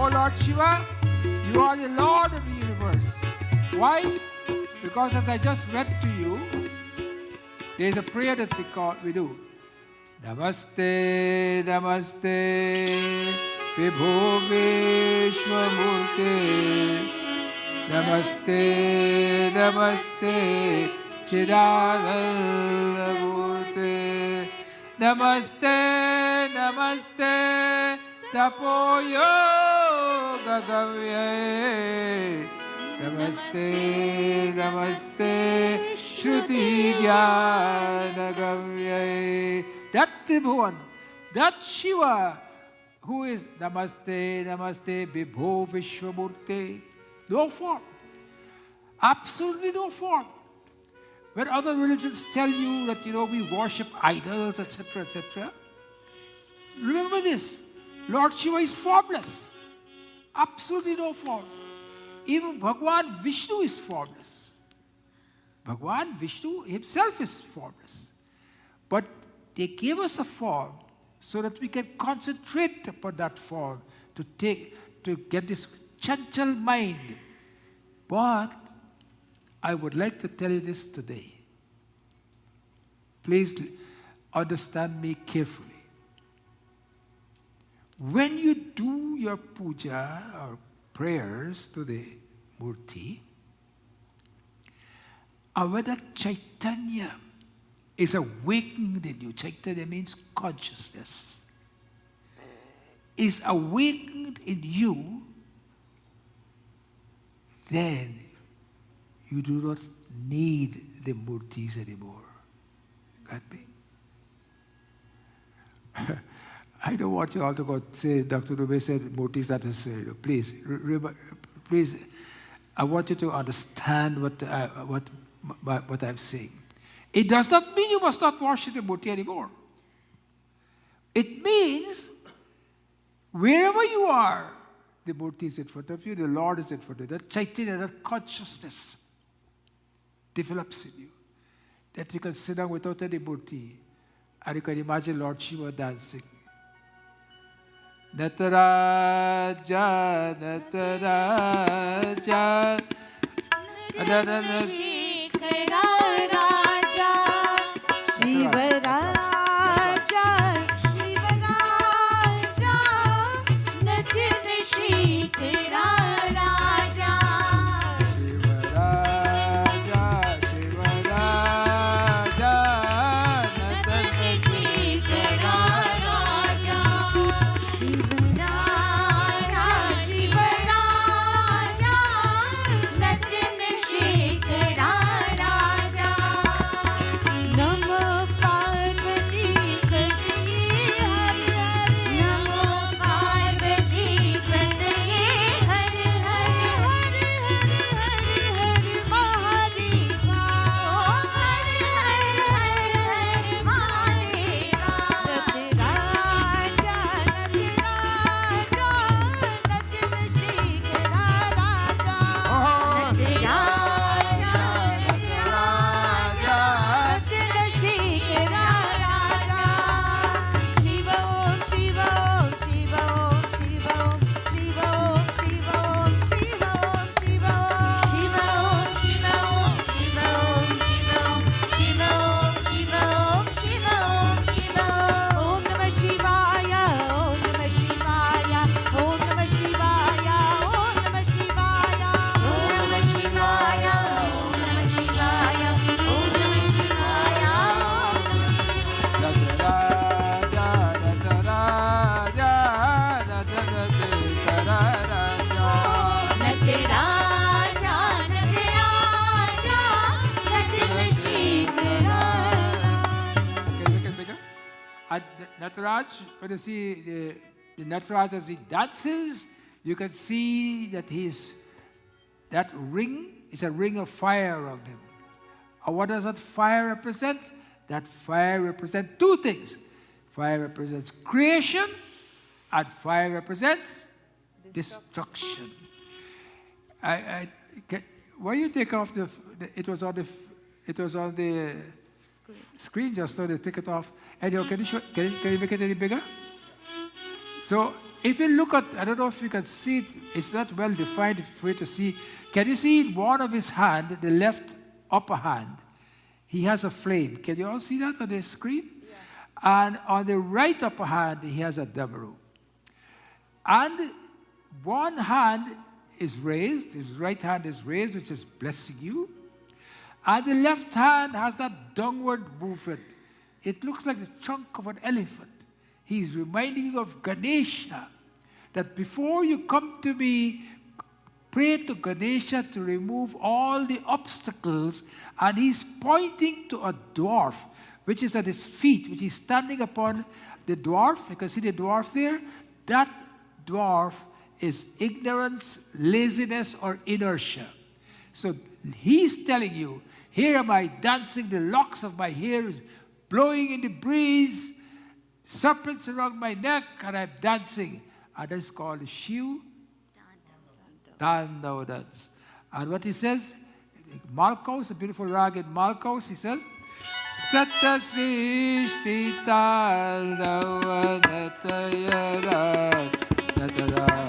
Oh Lord Shiva, you are the Lord of the universe. Why? Because as I just read to you, there is a prayer that we do. Namaste, Namaste, Vibho Vishwamurte. Namaste, Namaste, Chidanandamurte. Namaste, Namaste, Tapoyoga Gavye. Namaste, Namaste, Shruti Jnana Gavye. That Tribhuvan, that Shiva, who is Namaste, Namaste, Vibho Vishwamurte. No form. Absolutely no form. When other religions tell you that, we worship idols, etc., etc., remember this. Lord Shiva is formless. Absolutely no form. Even Bhagwan Vishnu is formless. Bhagwan Vishnu himself is formless. But they gave us a form so that we can concentrate upon that form to get this chanchal mind. But I would like to tell you this today. Please understand me carefully. When you do your puja or prayers to the Murti, when that Chaitanya is awakened in you, Chaitanya means consciousness, is awakened in you, then you do not need the murtis anymore. Got me? I don't want you all to go say, Dr. Dubey said murtis not necessary. Please, please, I want you to understand what I'm saying. It does not mean you must not worship the murti anymore. It means wherever you are, the Murti is in front of you, the Lord is in front of you. That Chaitanya, that consciousness develops in you. That you can sit down without any Murti and you can imagine Lord Shiva dancing. Nataraja, Nataraja, Nataraj, when you see the Nataraj as he dances, you can see that that ring is a ring of fire around him. And what does that fire represent? That fire represents two things. Fire represents creation, and fire represents destruction. Why you take off it was on the screen just now. They take it off. And can you make it any bigger? So if you look at, I don't know if you can see it, it's not well defined for you to see. Can you see in one of his hand, the left upper hand, he has a flame. Can you all see that on the screen? Yeah. And on the right upper hand, he has a damaru. And one hand is raised, his right hand is raised, which is blessing you. And the left hand has that downward movement. It looks like the trunk of an elephant. He's reminding you of Ganesha, that before you come to me, pray to Ganesha to remove all the obstacles. And he's pointing to a dwarf, which is at his feet, which he's standing upon the dwarf. You can see the dwarf there. That dwarf is ignorance, laziness, or inertia. So he's telling you, here am I dancing, the locks of my hair is blowing in the breeze, serpents around my neck, and I'm dancing. And that's called Shiva Dandava dance. And what he says, Malkos, a beautiful rag in Malkos, he says, Sata Srishti Dandava Natayara Natara.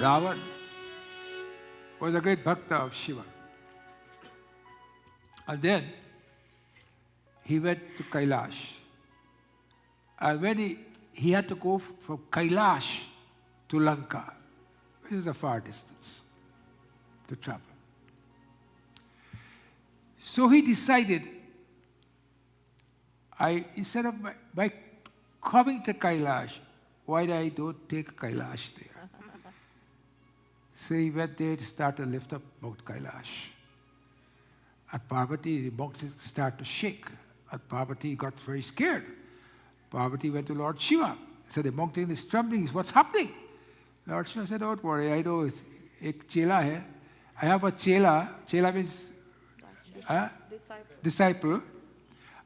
Ravan was a great bhakta of Shiva. And then he went to Kailash. And when he had to go from Kailash to Lanka, which is a far distance to travel. So he decided, instead of by coming to Kailash, why I don't take Kailash there? So he went there to start to lift up Mount Kailash. At Parvati, the mountain started to shake. At Parvati got very scared. Parvati went to Lord Shiva. Said, the mountain is trembling. What's happening? Lord Shiva said, don't worry, I know it's ek chela hai. I have a chela. Chela means disciple.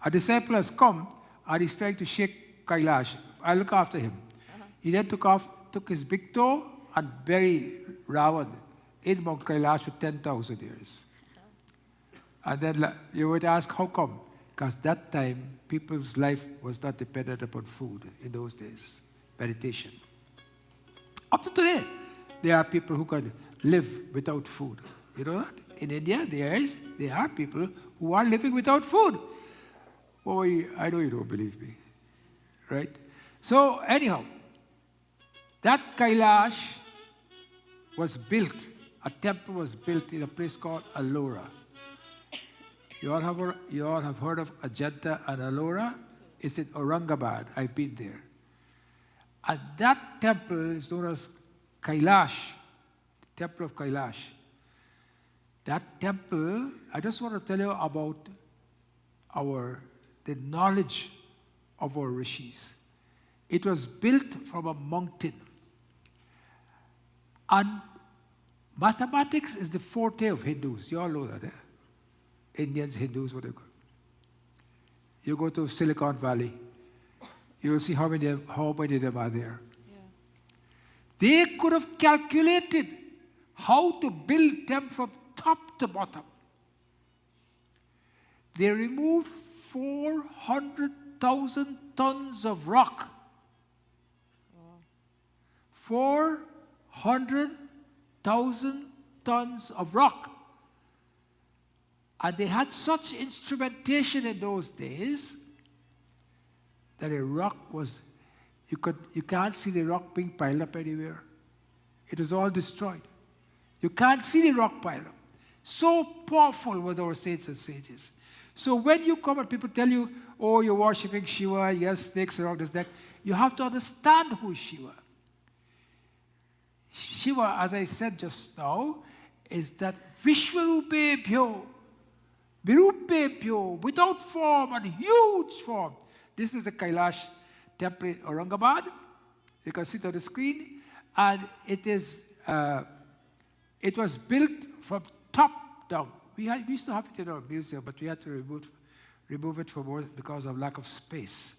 A disciple has come and he's trying to shake Kailash. I'll look after him. He then took his big toe and buried Ravan in Mount Kailash for 10,000 years. And then you would ask, how come? Because that time, people's life was not dependent upon food in those days. Meditation. Up to today, there are people who can live without food. You know that? In India, there are people who are living without food. Oh, I know you don't believe me. Right? So, anyhow, that Kailash was built, a temple was built in a place called Ellora. You all have heard of Ajanta and Ellora? It's in Aurangabad. I've been there. And that temple is known as Kailash, the Temple of Kailash. That temple, I just want to tell you about the knowledge of our rishis. It was built from a mountain. And mathematics is the forte of Hindus. You all know that, eh? Indians, Hindus, whatever. You go to Silicon Valley, you will see how many of them are there. Yeah. They could have calculated how to build them from top to bottom. They removed 400,000 tons of rock. Wow. 400,000 tons of rock. And they had such instrumentation in those days that a rock was, you can't see the rock being piled up anywhere. It was all destroyed. You can't see the rock piled up. So powerful were our saints and sages. So when you come and people tell you, oh, you're worshipping Shiva, yes, snakes around his neck, you have to understand who is Shiva. Shiva, as I said just now, is that Vishwarupebhyo, Virupebhyo, without form and huge form. This is the Kailash temple in Aurangabad. You can see it on the screen. And it was built from top down. We used to have it in our museum, but we had to remove it because of lack of space.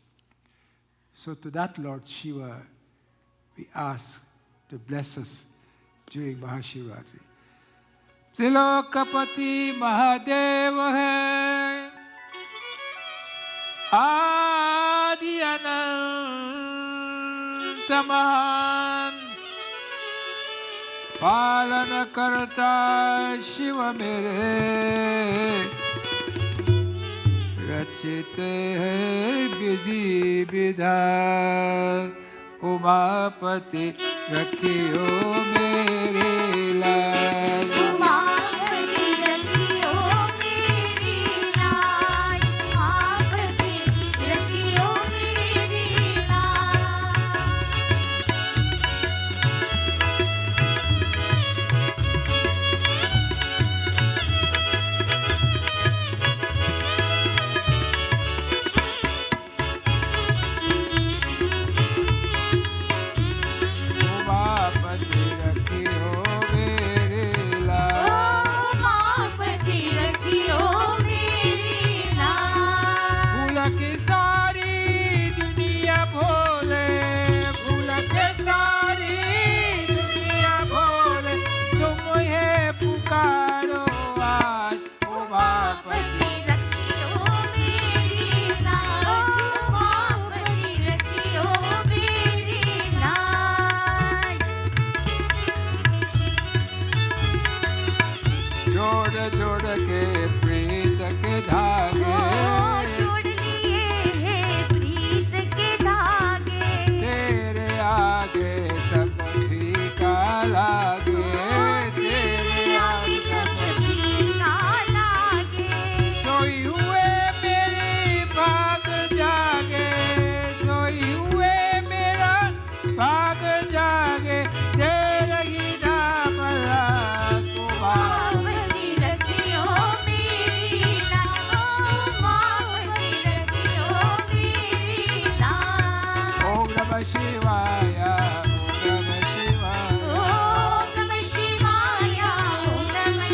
So to that Lord Shiva, we ask to bless us during Mahashivatri. Trilokapati Mahadev hai, Adi Ananta Mahan, Palana Karta Shiva mere, Rachite hai Vidhi Vidhan, Umapati Rakhiyo mere laaj. Umapati Rakhiyo Shivaya, Om Namah Shivaya. Om Namah Shivaya. Om Namah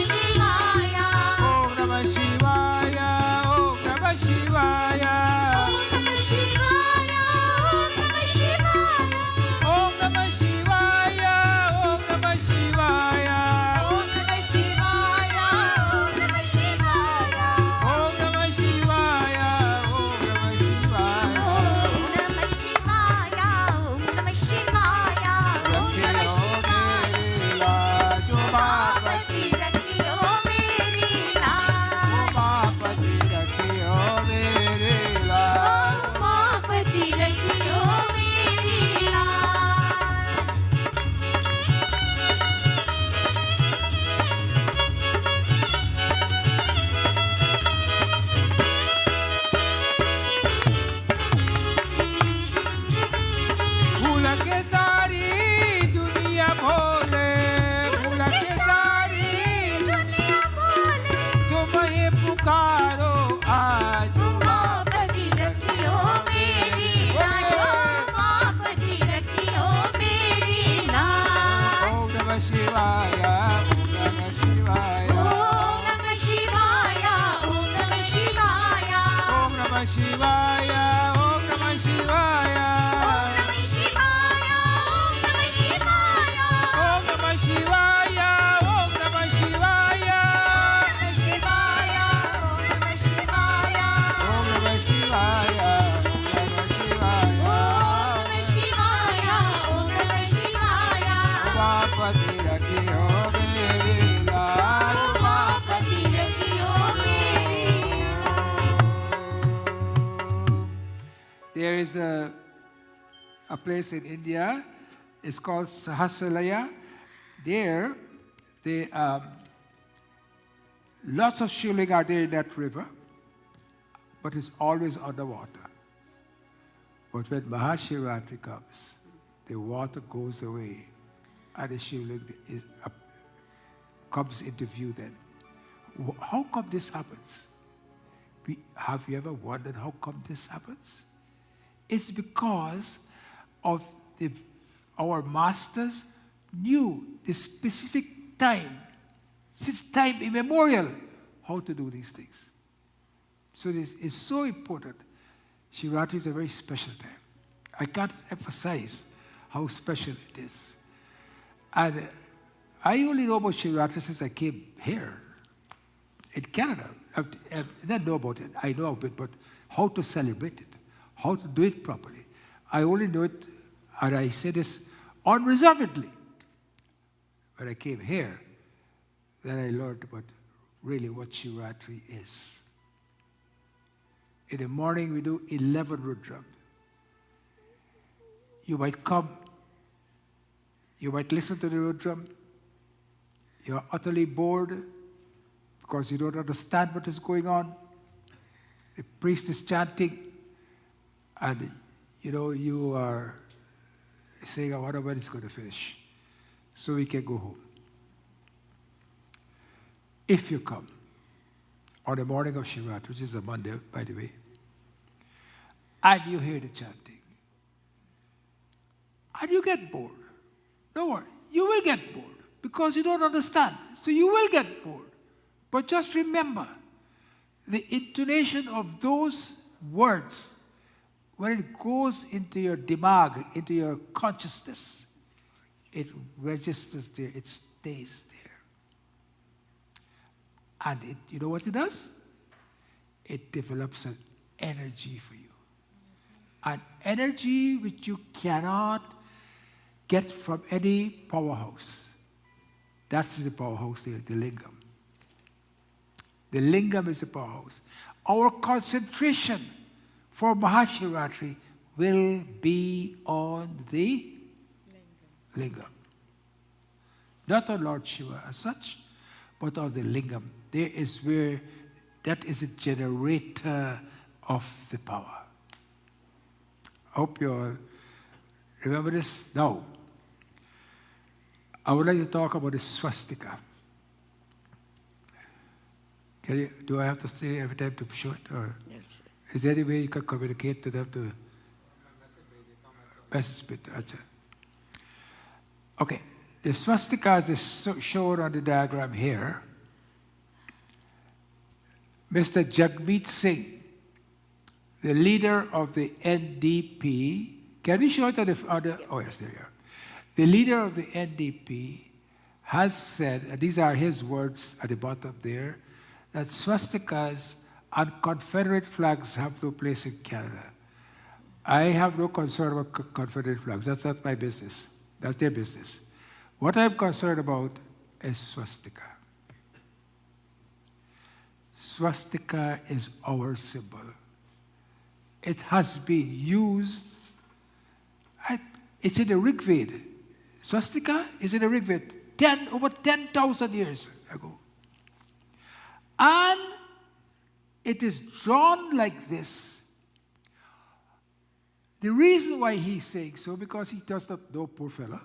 Shivaya. Om Namah Shivaya, Om Namah Shivaya. Om Namah Shivaya. Om Namah Shivaya, Om Namah Shivaya. Om Namah Shivaya. Om Namah Shivaya, Om Namah Shivaya. Om Namah Shivaya. Om Namah Shivaya. Om Namah Umaapati rakhiyo mere laaj. भूल के सारी दुनिया भोले, भूल के सारी दुनिया भोले, तुम्हें पुकारो आज उमापति रखियो मेरी लाज। उमापति रखियो मेरी लाज। ओम नमः शिवाय, ओम नमः शिवाय, ओम नमः शिवाय। ओम नमः शिवाय। ओम नमः शिवाय, ओम नमः शिवाय, ओम नमः शिवाय। ओम नमः शिवाय। ओम नमः शिवाय, ओम नमः शिवाय, ओम नमः शिवाय। ओम नमः शिवाय, ओम नमः शिवाय, ओम नमः शिवाय। उमापति रखियो मेरी लाज। उमापति रखियो मेरी There is a place in India, it's called Sahasralaya. There, they, lots of shivling are there in that river, but it's always underwater. But when Mahashivatri comes, the water goes away and the shivling comes into view then. How come this happens? Have you ever wondered how come this happens? It's because of our masters knew the specific time, since time immemorial, how to do these things. So this is so important. Shivratri is a very special time. I can't emphasize how special it is. And I only know about Shivratri since I came here in Canada. I didn't know about it. I know of it, but how to celebrate it, how to do it properly. I only know it, and I say this unreservedly. When I came here, then I learned about really what Shivratri is. In the morning, we do 11 Rudram. You might come, you might listen to the Rudram, you're utterly bored because you don't understand what is going on. The priest is chanting, and you are saying, I wonder when it's going to finish, so we can go home. If you come on the morning of Shivratri, which is a Monday, by the way, and you hear the chanting, and you get bored, don't worry, you will get bored because you don't understand. So you will get bored. But just remember, the intonation of those words, when it goes into your dimag, into your consciousness, it registers there, it stays there. And you know what it does? It develops an energy for you. An energy which you cannot get from any powerhouse. That's the powerhouse there, the lingam. The lingam is the powerhouse. Our concentration for Mahashivatri will be on the lingam. Not on Lord Shiva as such, but on the lingam. There is where that is a generator of the power. I hope you all remember this. Now, I would like to talk about the swastika. Do I have to say every time to show it? Or is there any way you can communicate to them to? Best bit. Okay, the swastikas is shown on the diagram here. Mr. Jagmeet Singh, the leader of the NDP, can we show it on the oh yes, there you are. The leader of the NDP has said, and these are his words at the bottom there, that swastikas and Confederate flags have no place in Canada. I have no concern about Confederate flags. That's not my business. That's their business. What I'm concerned about is swastika. Swastika is our symbol. It has been used, it's in the Rig Veda. Swastika is in the Rig Veda over 10,000 years ago. And it is drawn like this. The reason why he's saying so, because he does not know, poor fella.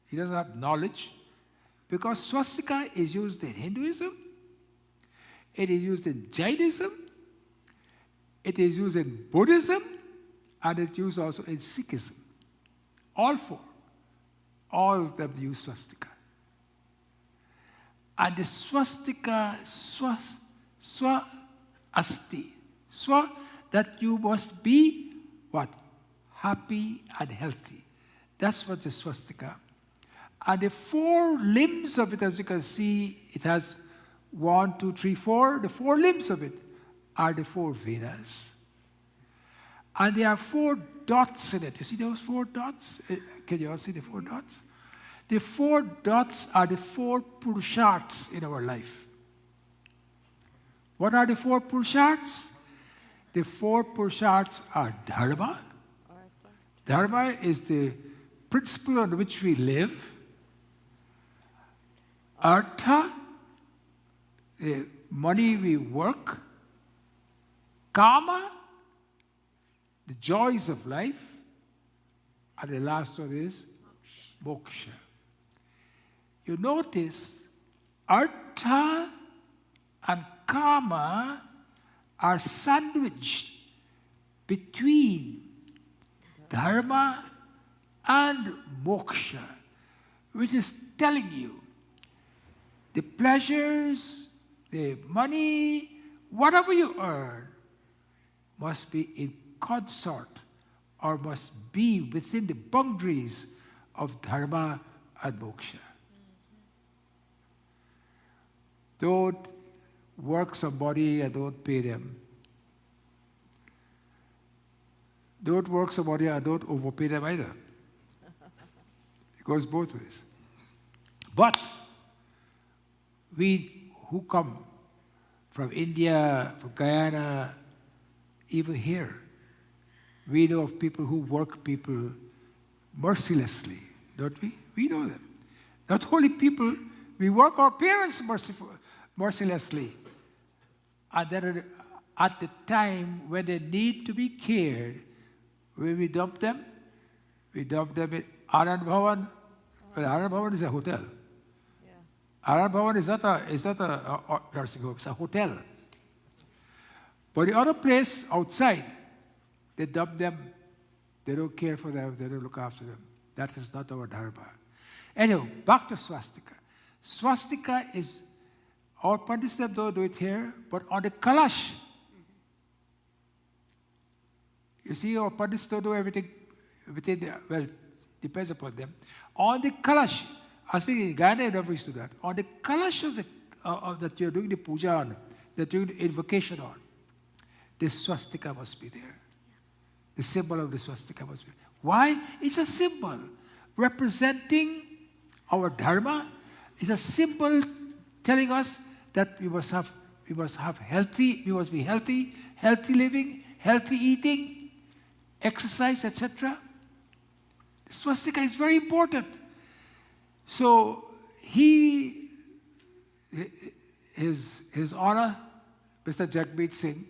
He doesn't have knowledge. Because swastika is used in Hinduism, it is used in Jainism, it is used in Buddhism, and it's used also in Sikhism. All four. All of them use swastika. And the swastika, asti, that you must be what? Happy and healthy. That's what the swastika. And the four limbs of it, as you can see, it has 1, 2, 3, 4. The four limbs of it are the four Vedas. And there are 4 dots in it. You see those 4 dots? Can you all see the 4 dots? The 4 dots are the 4 purusharths in our life. What are the 4 purusharths? The 4 purusharths are dharma. Dharma is the principle on which we live. Artha, the money we work. Kama, the joys of life. And the last one is moksha. You notice, artha and kama are sandwiched between dharma and moksha, which is telling you the pleasures, the money, whatever you earn, must be in consort or must be within the boundaries of dharma and moksha. Don't work somebody and don't pay them. Don't work somebody and don't overpay them either. It goes both ways. But we who come from India, from Guyana, even here, we know of people who work people mercilessly, don't we? We know them. Not only people, we work our parents mercilessly. And then at the time when they need to be cared, when we dump them in Anand Bhavan. Well, Anand Bhavan is a hotel. Yeah. Anand Bhavan is not a nursing home, it's a hotel. But the other place outside, they dump them, they don't care for them, they don't look after them. That is not our dharma. Anyway, back to swastika. Swastika is, our Pandits don't do it here, but on the Kailash. You see, our Pandits don't do everything within the, well, depends upon them. On the Kailash, I think in Ghana they never used to do that. On the Kailash of that you're doing the puja on, that you're doing the invocation on, the swastika must be there. The symbol of the swastika must be there. Why? It's a symbol representing our dharma. It's a symbol telling us that we must be healthy living, healthy eating, exercise, etc. The swastika is very important. So his honor, Mr. Jagmeet Singh,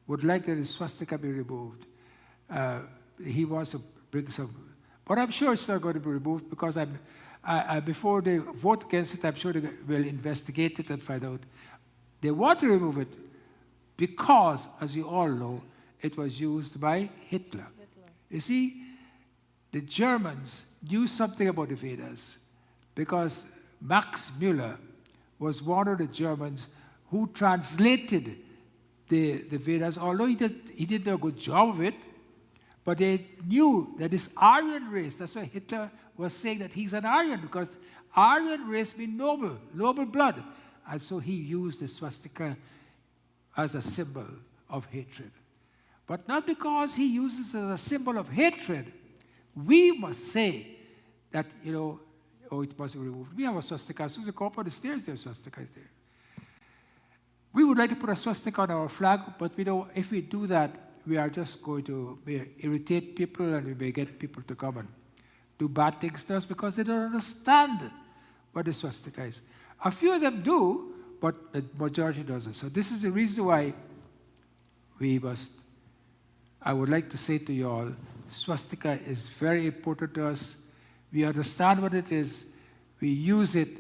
would like that the swastika be removed. He wants to bring some, but I'm sure it's not going to be removed because before they vote against it, I'm sure they will investigate it and find out. They want to remove it because, as you all know, it was used by Hitler. You see, the Germans knew something about the Vedas because Max Müller was one of the Germans who translated the Vedas, although he did a good job of it, but they knew that this Aryan race, that's why Hitler was saying that he's an Aryan, because Aryan race means noble blood. And so he used the swastika as a symbol of hatred. But not because he uses it as a symbol of hatred. We must say that, oh, it must be removed. We have a swastika. As soon as you go up on the stairs, there's swastika is there. We would like to put a swastika on our flag, but if we do that, we are just going to irritate people, and we may get people to come and do bad things to us because they don't understand what the swastika is. A few of them do, but the majority doesn't. So this is the reason why I would like to say to you all, swastika is very important to us. We understand what it is, we use it,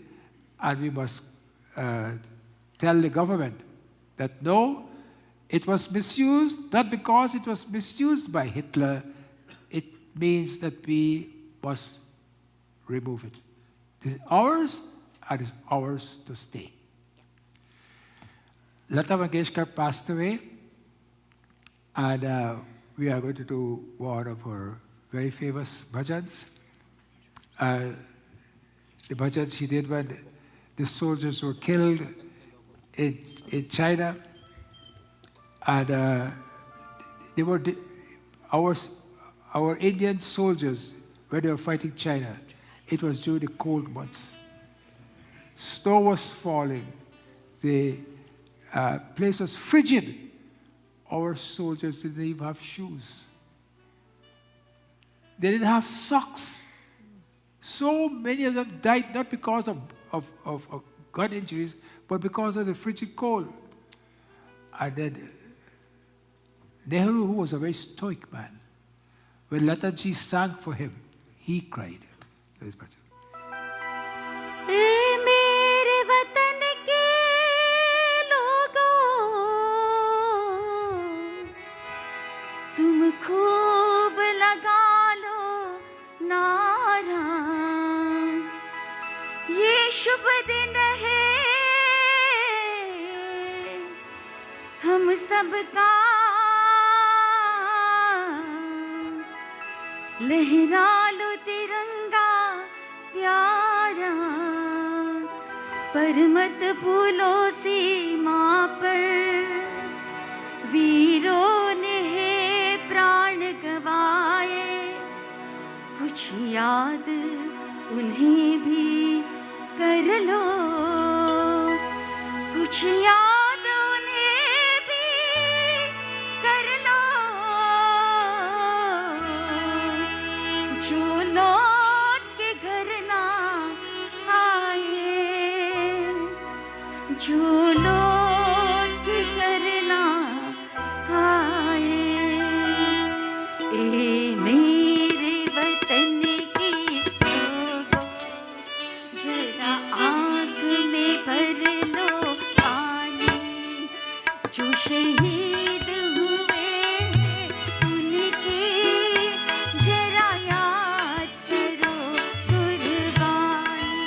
and we must tell the government that no, it was misused, not because it was misused by Hitler, it means that we must remove it. It is ours, and it is ours to stay. Lata Mangeshkar passed away, and we are going to do one of her very famous bhajans. The bhajan she did when the soldiers were killed in China, and they were our Indian soldiers when they were fighting China. It was during the cold months. Snow was falling. The place was frigid. Our soldiers didn't even have shoes. They didn't have socks. So many of them died not because of gun injuries, but because of the frigid cold. And then Nehru, who was a very stoic man, when Lataji sang for him, he cried. ए मेरे वतन के लोगों, तुम खूब लगा लो नारा, ये शुभ दिन है हम सबका, लहरा लो तिरंगा प्यारा, पर मत भूलो सीमा पर वीरों ने है प्राण गवाए, कुछ याद उन्हें भी कर लो, कुछ याद उन्हें भी कर लो, जो लौट के घर ना आए, जो लौट के घर ना आए। ए मेरे वतन की लोगों, जरा आँख में भर लो पानी, जो शहीद हुए उनके जरा याद करो कुर्बानी।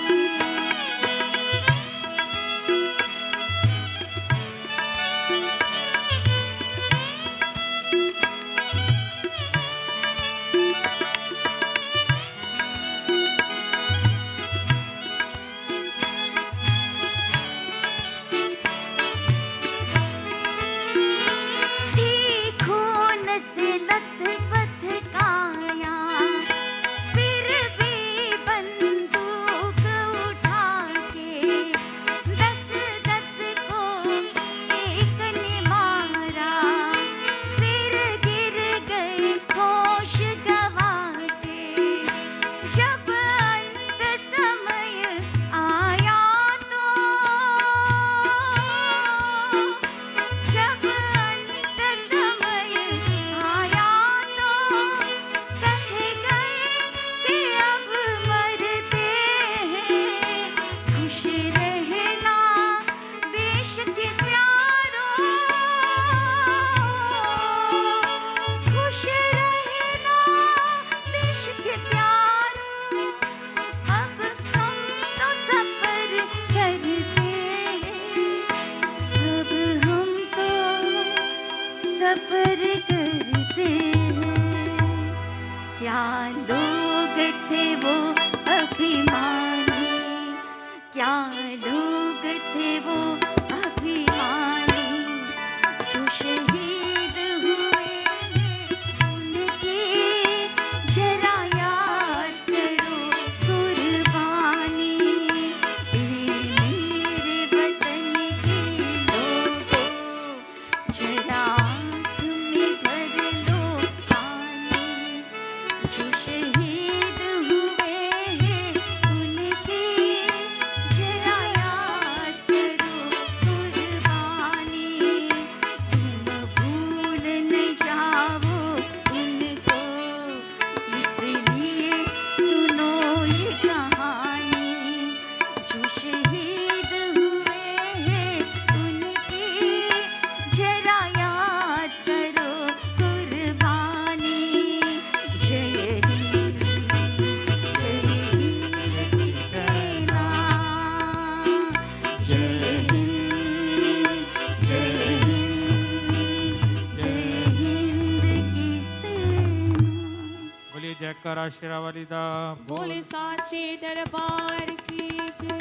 क्या लोग थे वो अभिमानी, क्या लोग थे वो अभिमानी, जो शहीद हुए उनके जरा याद करो कुर्बानी। मेरे वतन के लोगों, जरा तुम्हें भर लो पानी, जो शहीद हुए उनके जरा याद करो कुर्बानी। तुम भूल न जाओ उनको, इसलिए सुनो ये कहानी, जो शहीद हुए उनके जरा याद करो कुर्बानी। जय हिंद, जय हिंद की सेना, जय हिंद, जय हिंद, जय हिंद की सेना। बोलिए जयकारा शेरावाली दा। बोले साचे दरबार की जय।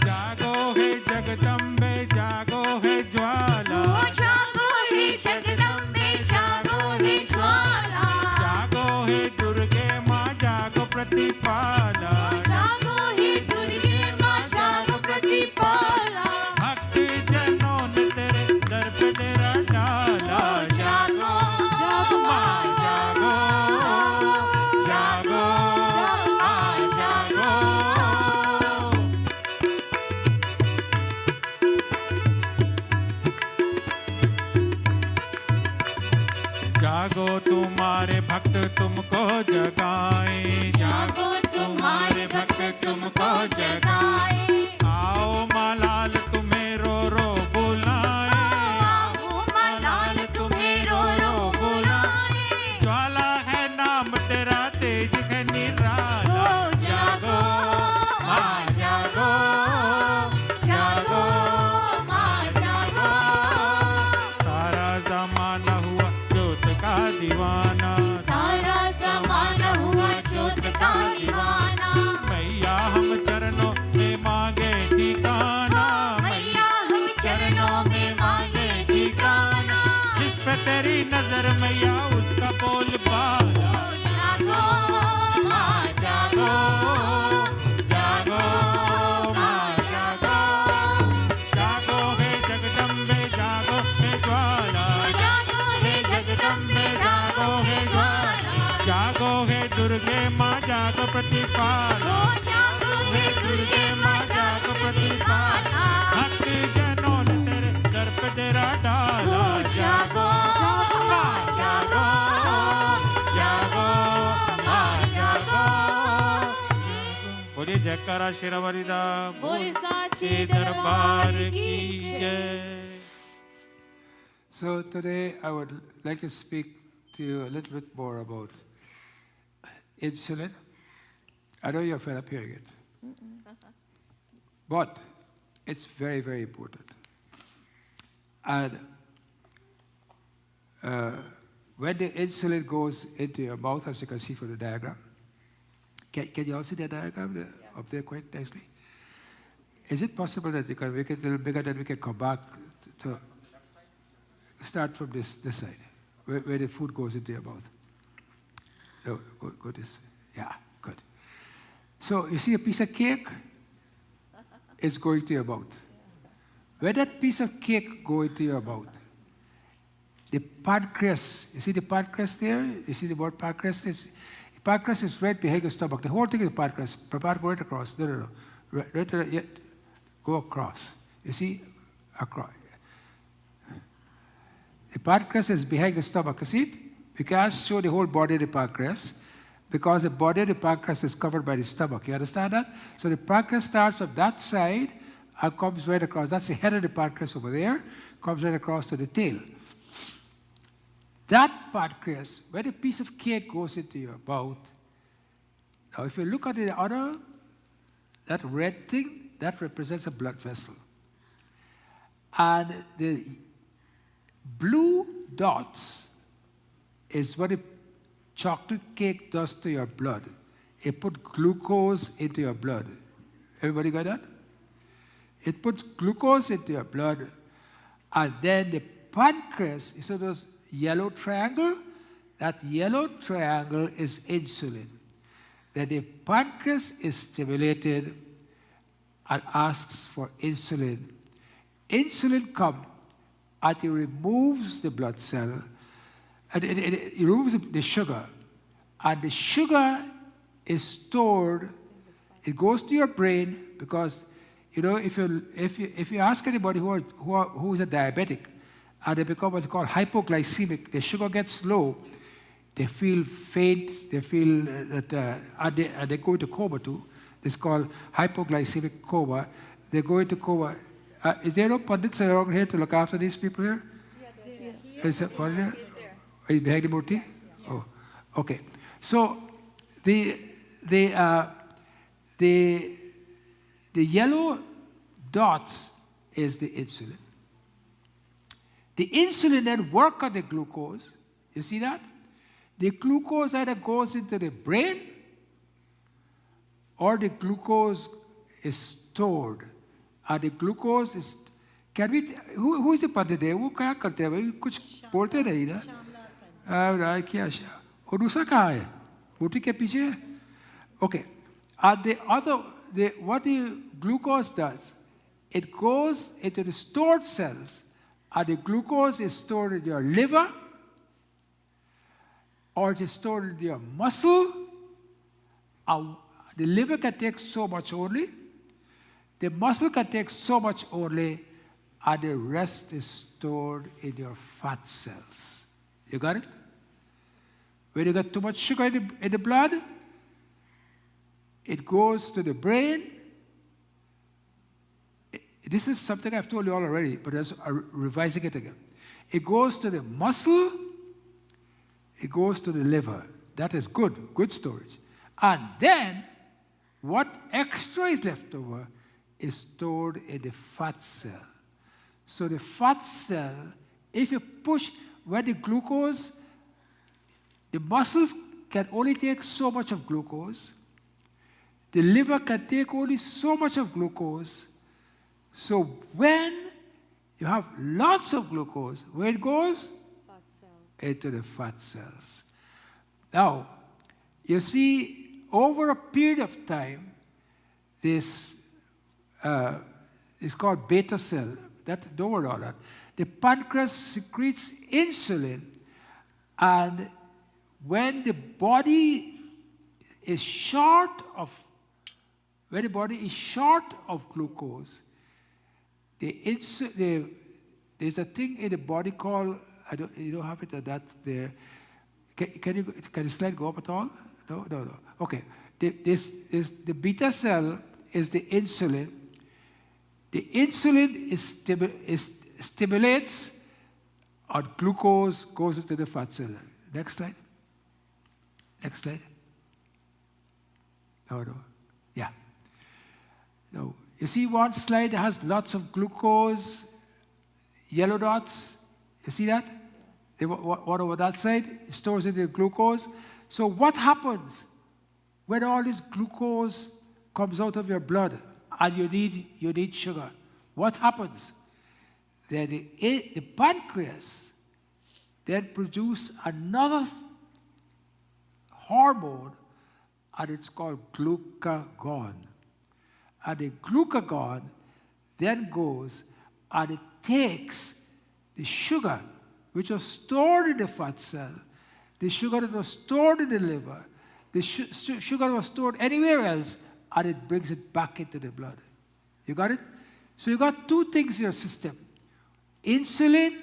जागो है जगदम्बे, जागो है ज्वाला, ओ जागो हे जगदम्बे, जागो हे ज्वाला, जागो है दुर्गे माँ, जागो प्रतिपाला, जागो हे दुर्गे माँ, जागो प्रतिपाला। भक्त जनों ने तेरे दर पे डेरा डाला। जागो माँ जागो, जागो माँ जागो। जागो तुम्हारे भक्त तुमको जगाएं, जागो तुम्हारे भक्त तुमको जगाए, आओ मालाल तुम्हें रो रो बुलाए, आओ मलाल तुम्हें रो रो बुलाए। ज्वाला है नाम तेरा, तेज है निराला। ओ जागो माँ जागो, जागो माँ जागो। सारा जमाना हुआ जोत का दीवाना, सारा जमाना हुआ जोत का दीवाना, मैया हम चरणों में मांगे ठिकाना, मैया हम चरणों में मांगे ठिकाना। जिस पे तेरी नजर मैया उसका बोल बाला। ओ जागो माँ जागो, जागो माँ जागो, जागो है जगदम्बे, जागो है ज्वाला, जागो हे जगदम्बे, जागो हे ज्वाला, जागो है दुर्गे माँ, जागो प्रतिपाला, ओ जागो हे दुर्गे माँ, जागो प्रतिपाला। भक्त जनों ने तेरे दर पे डेरा डाला। ओ जागो माँ जागो, जागो माँ जागो। बोलिए जयकारा शेरावाली दा। बोले साचे बोले दरबार की जय। जय। So today I would like to speak to you a little bit more about insulin. I know you're fed up hearing it, but it's very, very important. And when the insulin goes into your mouth, as you can see from the diagram, can you all see the diagram up there quite nicely? Is it possible that you can make it a little bigger, that we can come back to start from this side, where the food goes into your mouth? No, go this way. Yeah, good. So you see a piece of cake? It's going to your mouth. When that piece of cake goes into your mouth, the pancreas, you see the pancreas there? You see the word pancreas? The pancreas is right behind your stomach. The whole thing is pancreas. Prepare, go right across. No. Right to the, go across. You see? Across. The pancreas is behind the stomach. You see it? We can't show the whole body of the pancreas because the body of the pancreas is covered by the stomach. You understand that? So the pancreas starts from that side and comes right across. That's the head of the pancreas over there. Comes right across to the tail. That pancreas, when a piece of cake goes into your mouth, Now, if you look at the other, that red thing, that represents a blood vessel. And the blue dots is what a chocolate cake does to your blood. It puts glucose into your blood. Everybody got that? It puts glucose into your blood, and then the pancreas, you see those yellow triangle? That yellow triangle is insulin. Then the pancreas is stimulated and asks for insulin. Insulin comes and it removes the blood cell, and it removes the sugar. And the sugar is stored, it goes to your brain, because you know, if you ask anybody who is a diabetic and they become what's called hypoglycemic, the sugar gets low, they feel faint, they feel that, and they go into coma too. It's called hypoglycemic coma. They go into coma. Is there no pundits around here to look after these people here? Yeah, is that one there? Are you behind the murti? Oh, okay. So the yellow dots is the insulin. The insulin then works on the glucose. You see that? The glucose either goes into the brain or the glucose is stored. And the glucose is... Can we... Who is the pandit there? वो क्या करते हैं भाई? कुछ बोलते नहीं ना? राय क्या शा? और दूसरा कहाँ है? मूर्ति के पीछे है? Okay. And the other... what the glucose does, it goes into the stored cells, and the glucose is stored in your liver, or it is stored in your muscle. The liver can take so much only, the muscle can take so much only, and the rest is stored in your fat cells. You got it? When you got too much sugar in the blood, it goes to the brain. This is something I've told you all already, but I'm revising it again. It goes to the muscle, it goes to the liver. That is good storage. And then, what extra is left over is stored in the fat cell. So the fat cell, if you push where the glucose, the muscles can only take so much of glucose, the liver can take only so much of glucose. So when you have lots of glucose, where it goes? Fat cells. Into the fat cells. Now, you see, over a period of time, this is called beta cell. Don't worry about that. The pancreas secretes insulin, and when the body is short of glucose, there's a thing in the body called, you don't have it or that there. Can the slide go up at all? No. Okay. The beta cell is the insulin. The insulin stimulates, and glucose goes into the fat cell. Next slide. No. Yeah. No. You see one slide that has lots of glucose, yellow dots? You see that? What over that side? It stores in the glucose. So what happens when all this glucose comes out of your blood and you need sugar? What happens? Then the pancreas then produces another hormone, and it's called glucagon. And the glucagon then goes and it takes the sugar which was stored in the fat cell, the sugar that was stored in the liver, the sugar that was stored anywhere else, and it brings it back into the blood. You got it? So you got two things in your system. Insulin,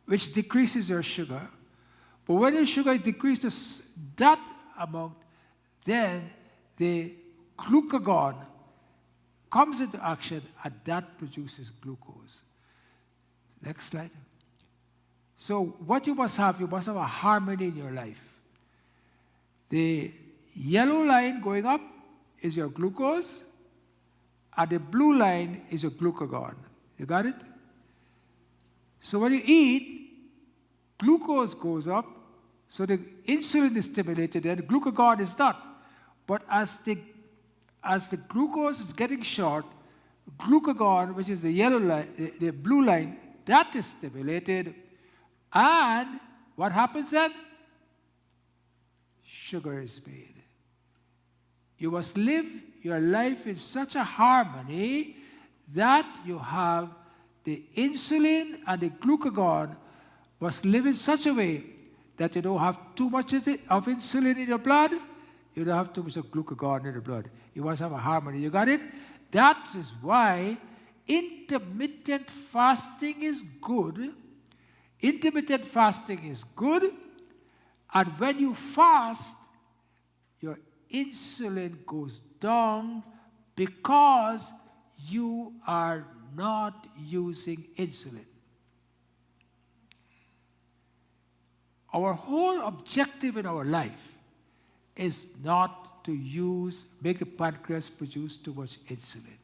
which decreases your sugar, but when your sugar is decreased to that amount, then the glucagon comes into action, and that produces glucose. Next slide. So what you must have a harmony in your life. The yellow line going up is your glucose, and the blue line is your glucagon. You got it? So when you eat, glucose goes up, so the insulin is stimulated and the glucagon is not. But as the glucose is getting short, glucagon, which is the yellow line, the blue line, that is stimulated. And what happens then? Sugar is made. You must live your life in such a harmony that you have the insulin and the glucagon must live in such a way that you don't have too much of insulin in your blood, you don't have too much of glucagon in the blood. You must have a harmony. You got it? That is why intermittent fasting is good. Intermittent fasting is good. And when you fast, your insulin goes down because you are not using insulin. Our whole objective in our life is not to make the pancreas produce too much insulin.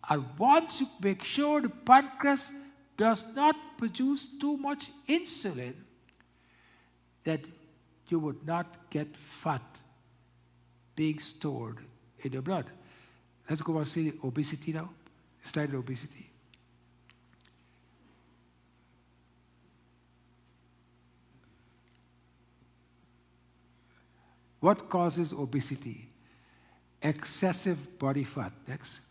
And once you make sure the pancreas does not produce too much insulin, that you would not get fat being stored in your blood. Let's go and see obesity now. Slide obesity. What causes obesity? Excessive body fat. Next.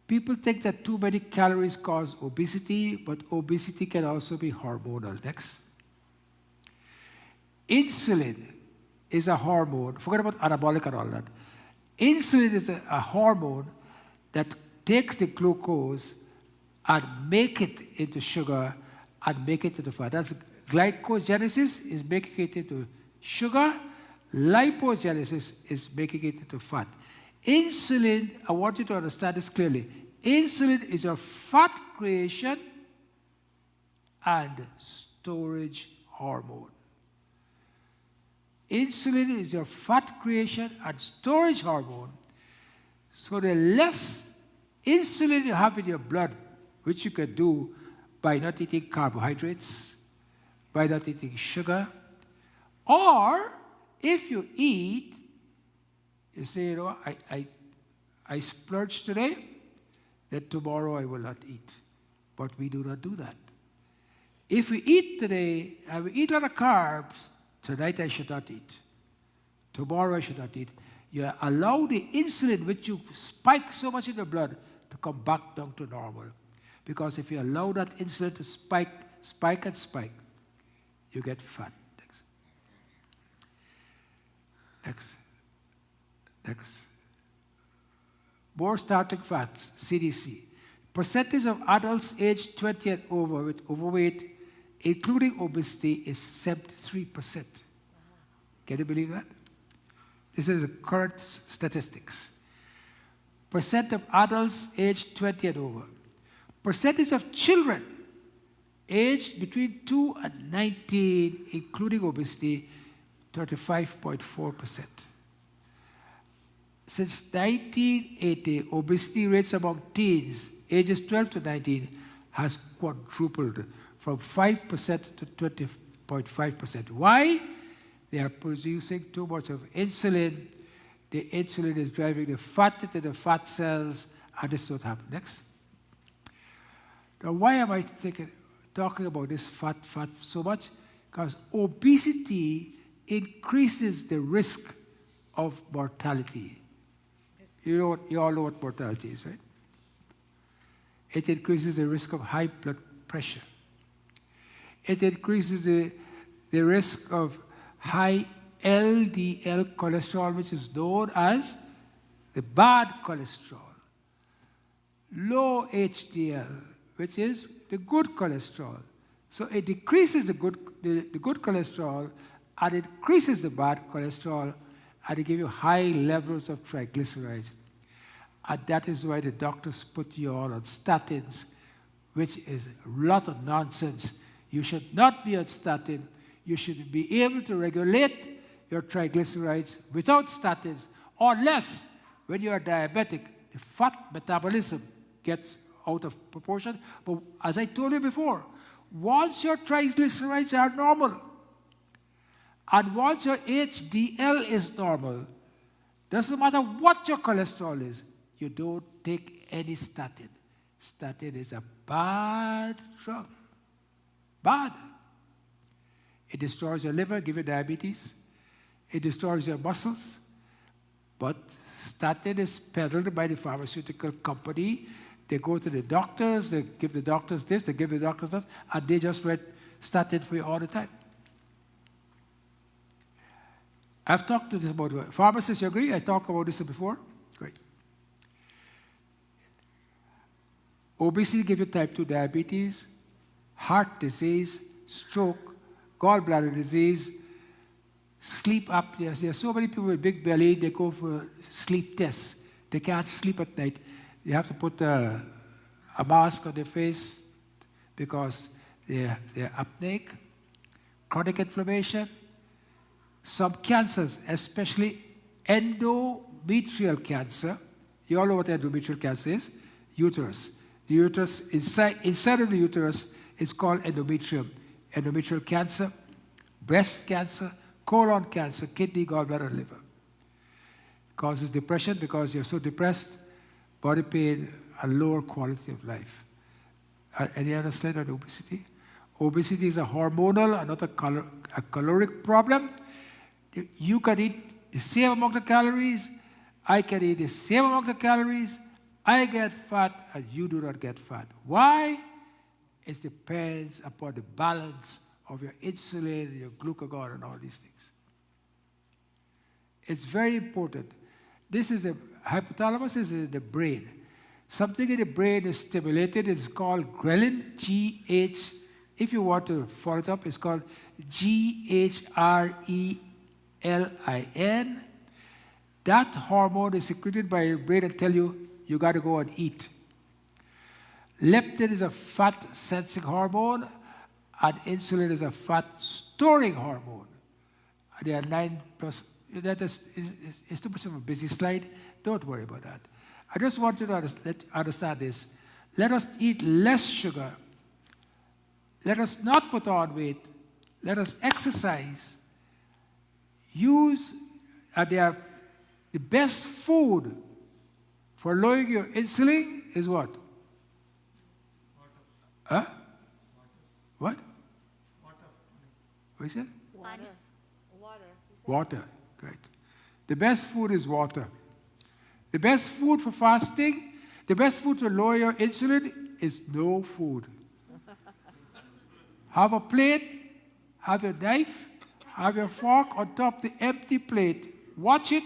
People think that too many calories cause obesity, but obesity can also be hormonal. Next. Insulin is a hormone. Forget about anabolic and all that. Insulin is a hormone that takes the glucose and make it into sugar and make it into fat. That's glycogenesis is making it into sugar. Lipogenesis is making it into fat. Insulin, I want you to understand this clearly. Insulin is your fat creation and storage hormone. Insulin is your fat creation and storage hormone. So the less insulin you have in your blood, which you can do by not eating carbohydrates, by not eating sugar, or if you eat, you say, you know, I splurged today, then tomorrow I will not eat. But we do not do that. If we eat today and we eat a lot of carbs, tonight I should not eat. Tomorrow I should not eat. You allow the insulin, which you spike so much in the blood, to come back down to normal. Because if you allow that insulin to spike, you get fat. Next. More starting fats, CDC. Percentage of adults aged 20 and over with overweight, including obesity, is 73%. Can you believe that? This is the current statistics. Percent of adults aged 20 and over. Percentage of children aged between 2 and 19, including obesity, 35.4%. Since 1980, obesity rates among teens, ages 12 to 19, has quadrupled from 5% to 20.5%. Why? They are producing too much of insulin. The insulin is driving the fat into the fat cells, and this is what happens. Next. Now, why am I talking about this fat so much? Because obesity increases the risk of mortality. You all know what mortality is, right? It increases the risk of high blood pressure. It increases the risk of high LDL cholesterol, which is known as the bad cholesterol. Low HDL, which is the good cholesterol. So it decreases the good cholesterol and it increases the bad cholesterol, and it gives you high levels of triglycerides. And that is why the doctors put you all on statins, which is a lot of nonsense. You should not be on statin. You should be able to regulate your triglycerides without statins, or less when you are diabetic. The fat metabolism gets out of proportion. But as I told you before, once your triglycerides are normal, and once your HDL is normal, doesn't matter what your cholesterol is, you don't take any statin. Statin is a bad drug. Bad. It destroys your liver, gives you diabetes. It destroys your muscles. But statin is peddled by the pharmaceutical company. They go to the doctors, they give the doctors this, they give the doctors that, and they just write statin for you all the time. I've talked to this about pharmacists, you agree? I talked about this before? Great. Obesity gives you type 2 diabetes, heart disease, stroke, gallbladder disease, sleep apnea. There are so many people with big belly, they go for sleep tests. They can't sleep at night. They have to put a mask on their face because they're apneic, chronic inflammation. Some cancers, especially endometrial cancer. You all know what endometrial cancer is? Uterus. The uterus, inside of the uterus, is called endometrium. Endometrial cancer, breast cancer, colon cancer, kidney, gallbladder, liver. Causes depression because you're so depressed, body pain, and lower quality of life. Any other slide on obesity? Obesity is a hormonal and not a caloric problem. You can eat the same amount of calories, I can eat the same amount of calories, I get fat and you do not get fat. Why? It depends upon the balance of your insulin, your glucagon, and all these things. It's very important. This is the hypothalamus is in the brain. Something in the brain is stimulated. It's called ghrelin, G-H. If you want to follow it up, it's called G-H-R-E-L-I-N. That hormone is secreted by your brain and tell you, you got to go and eat. Leptin is a fat-sensing hormone, and insulin is a fat-storing hormone. And there are 9 plus. That is too much of a busy slide. Don't worry about that. I just want you to understand this. Let us eat less sugar. Let us not put on weight. Let us exercise. The best food for lowering your insulin is what? Huh? What? What is it? Water. Great. The best food is water. The best food for fasting, the best food to lower your insulin is no food. Have a plate, have your knife, have your fork on top the empty plate. Watch it,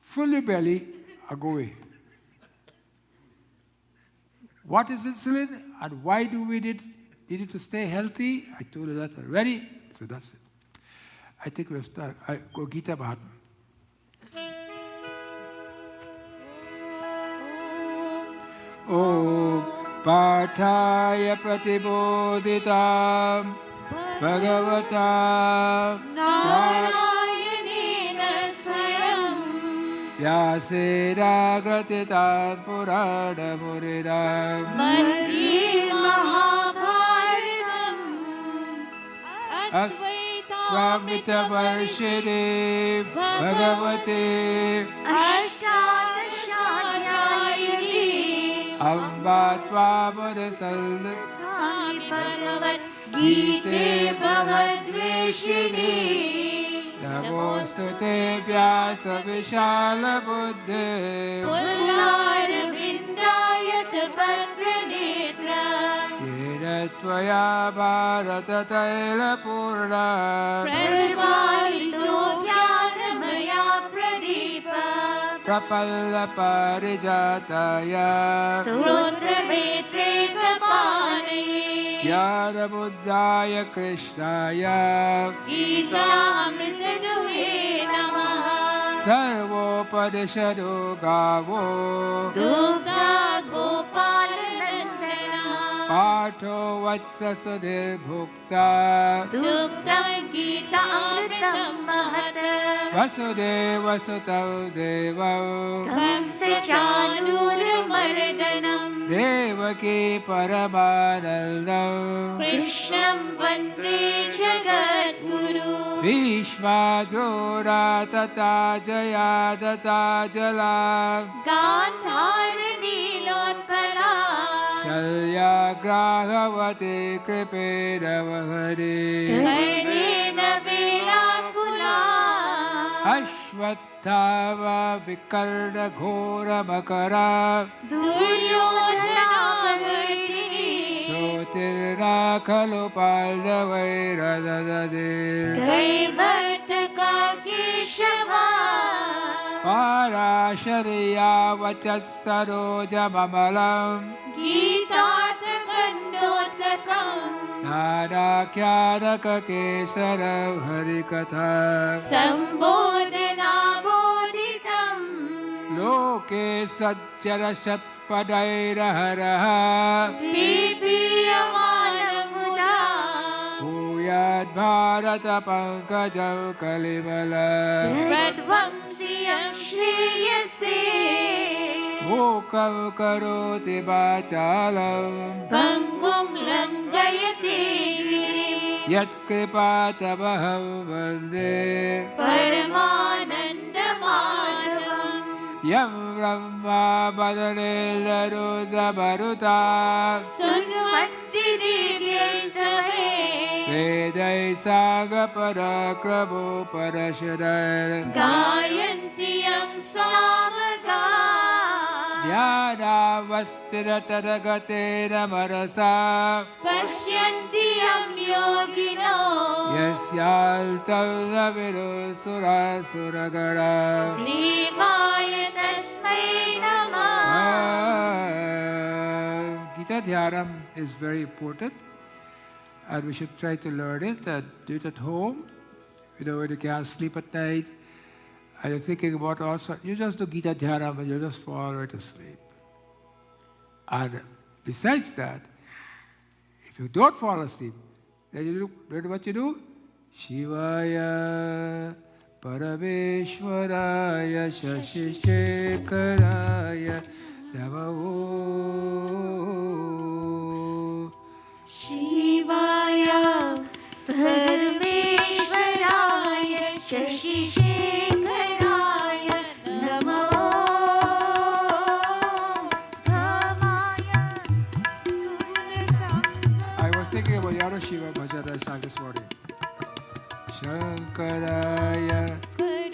fill your belly, and go away. What is insulin and why do we need it to stay healthy? I told you that already, so that's it. I think we've started. Go Gita Mahatma. Om Parthaya Pratibodhitam Bhagavata Narayana Swayam Vyasena Gratitan Purana Muridam Madhye Mahabharatam Advaita Varshini Bhagavate Ashtadashadyayani Amba Tvamudasal Kami Bhagavad Gita Bhavadveshini Namostute Vyasa Vishala Buddhe Pullada Vrindayata Bhadranetra Yena Tvaya Bharata Taila Purna Prajvalito Dhyanamaya Pradipa Prapalla Parijataya Rudrametre Kapani Jnana Buddhaya Krishnaya Gita Amritaduhe Namaha Sarvopadishadu Gavo Dugda Gopalanandana Partho vatsa sudhir bhukta दुग्धं गीतामृतं महत् Vasudeva sutav devav कंसचाणूरमर्दनम् Devaki paramanandam कृष्णं वन्दे जगद्गुरु Bhishma Drona Tata Jaya Tata Jala गान्धारनीलोत्पला Shalya Grahavati Kriperavahari कर्णेन वेलाकुला Ashwattava Vikarna Ghora Makara दुर्योधनावर्तिनी Sotirna Khalu Pandavairadadadir कैवर्तका केशवा Parashariya Vachasaroja Mamalam गीतार्थकण्डोत्ककम् Nadakyadaka Kesarav Harikatha सम्बोधनाबोधितम् Loke Sajjana Shatpadairaharaha दीप्यमानमुदा Bhuyad Bharata Pankajav Kalimala प्रध्वंसियं श्रेयसे Mukam Karoti Bachalam भङ्गुं लङ्घयते गिरिं Yat Kripatabaham Vande परमानन्दमाधवम् Yam Brahma Badalelaruza Baruta स्तुन्वन्ति दिव्ये समे Vedai Sagapada Krabo Parashadar गायन्ति यं सामगा Dhyana Vastira Tadagatera Marasa पश्यन्ति यं योगिनो Yasyaltavna Vidu Sura Suragara देवाय तस्मै नमः Gita Dhyanam is very important and we should try to learn it and do it at home. You know, when you can't sleep at night and you're thinking about also, you just do Gita Dhyanam and you just fall right asleep. And besides that, if you don't fall asleep, then you do what you do? Shivaya Parameshwaraya Shashishekharaya Namo शिवाय परमेश्वराय शशिशेखराय नमो धमाय I was thinking about Yada Shiva Bhajan I sang this morning. Shankaraya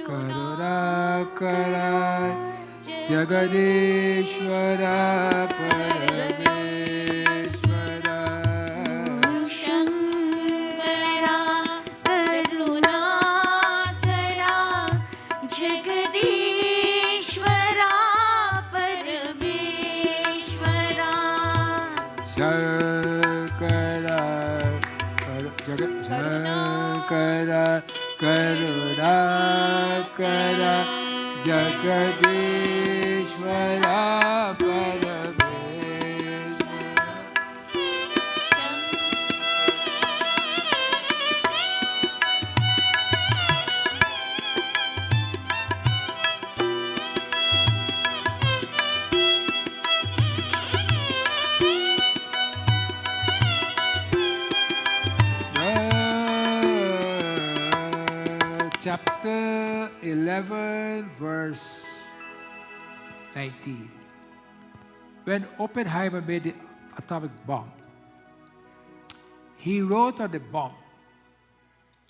Karunakaraya Jagadishvara Parameshvara Shankara करुणाकरा Jagadishwara परमेश्वरा Shankara Shankara Karunakara Jagadishvara Parameshvara Chapter 11, verse 19. When Oppenheimer made the atomic bomb, he wrote on the bomb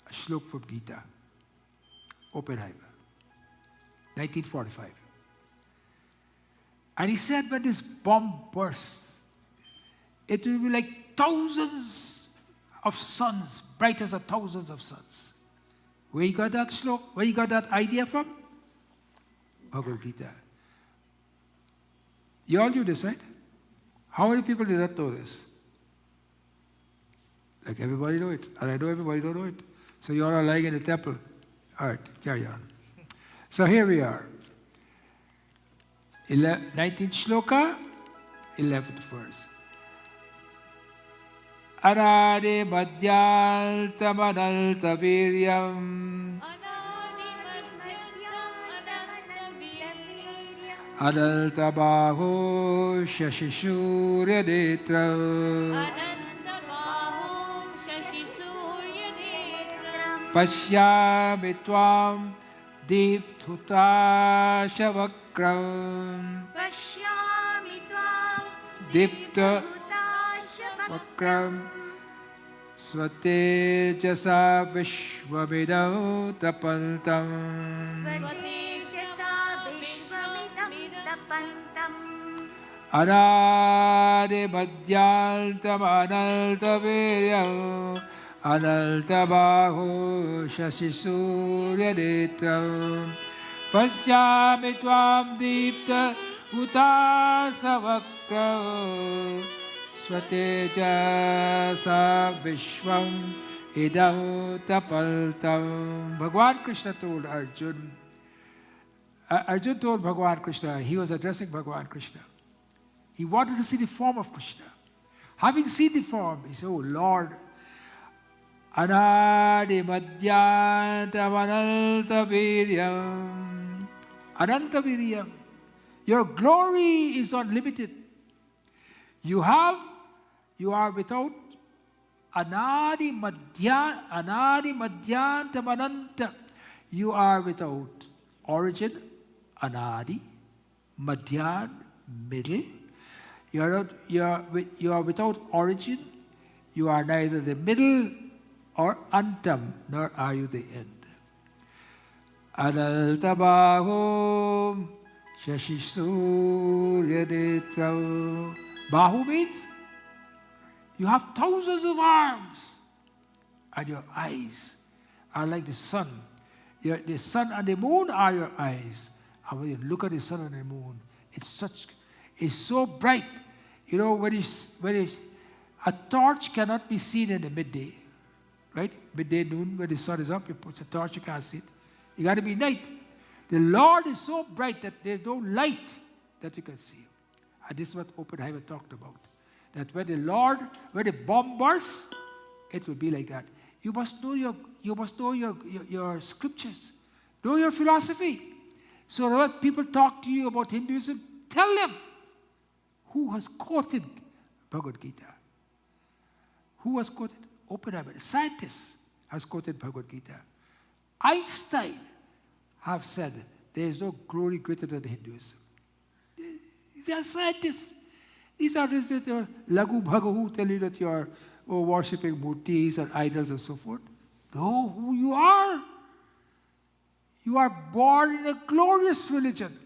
a shlok from Gita. Oppenheimer, 1945. And he said when this bomb bursts, it will be like thousands of suns, bright as thousands of suns. Where you got that shlok? Where you got that idea from? Bhagavad Gita. You all knew this, right? How many people did not know this? Like everybody know it. And I know everybody don't know it. So you all are lying in the temple. All right, carry on. So here we are. 19th shloka, 11th verse. Anadi madhyantamanalta viryam Adalta baho shashisurya netram Pashyami tvam dipthutashavakram Pashyami tvam Dipta Hutashavakram Vakram Swatejasa Vishwamidam Tapantam Svatejasa Vishwamidam Tapantam Anadi Madhyantam Analta Viryam Analta Bahu Shasisurya Netram Pasyami Tvam Dipta Hutasavakram Swatejasa Vishwam Idam Tapaltam. Bhagavan Krishna told Arjun. Arjun told Bhagavan Krishna, he was addressing Bhagavan Krishna. He wanted to see the form of Krishna. Having seen the form, he said, oh Lord, Anadi Madhyantam Ananta Viryam. Ananta Viryam. Your glory is unlimited. You are without Anadi Madhyantam Ananta. You are without origin, Anadi, Madhyan, middle. You are without origin. You are neither the middle or antam, nor are you the end. Adaltabaho Shashisurya Netra. Bahu means you have thousands of arms, and your eyes are like the sun. The sun and the moon are your eyes. And when you look at the sun and the moon, it's so bright. You know, a torch cannot be seen in the midday, right? Midday, noon, when the sun is up, you put a torch, you can't see it. You got to be night. The Lord is so bright that there's no light that you can see. And this is what Oppenheimer talked about. That when the bomb bursts, it will be like that. You must know your scriptures, know your philosophy. So when people talk to you about Hinduism, tell them who has quoted Bhagavad Gita. Who has quoted? Oppenheimer, a scientist, has quoted Bhagavad Gita. Einstein have said there is no glory greater than Hinduism. These are scientists. These are these that are lagu bhagu who tell you that you are worshipping murtis and idols and so forth. Know who you are. You are born in a glorious religion.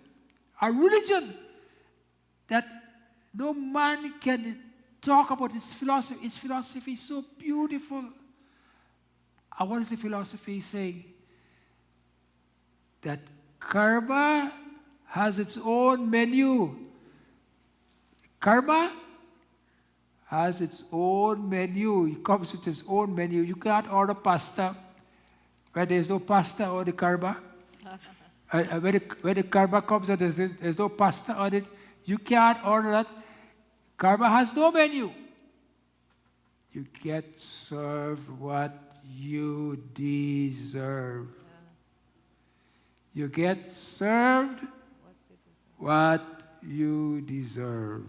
A religion that no man can talk about its philosophy. Its philosophy is so beautiful. And what is the philosophy saying? That karma has its own menu. Karma has its own menu. It comes with its own menu. You can't order pasta when there's no pasta on the karma. When the karma comes and there's no pasta on it, you can't order that. Karma has no menu. You get served what you deserve. You get served what you deserve.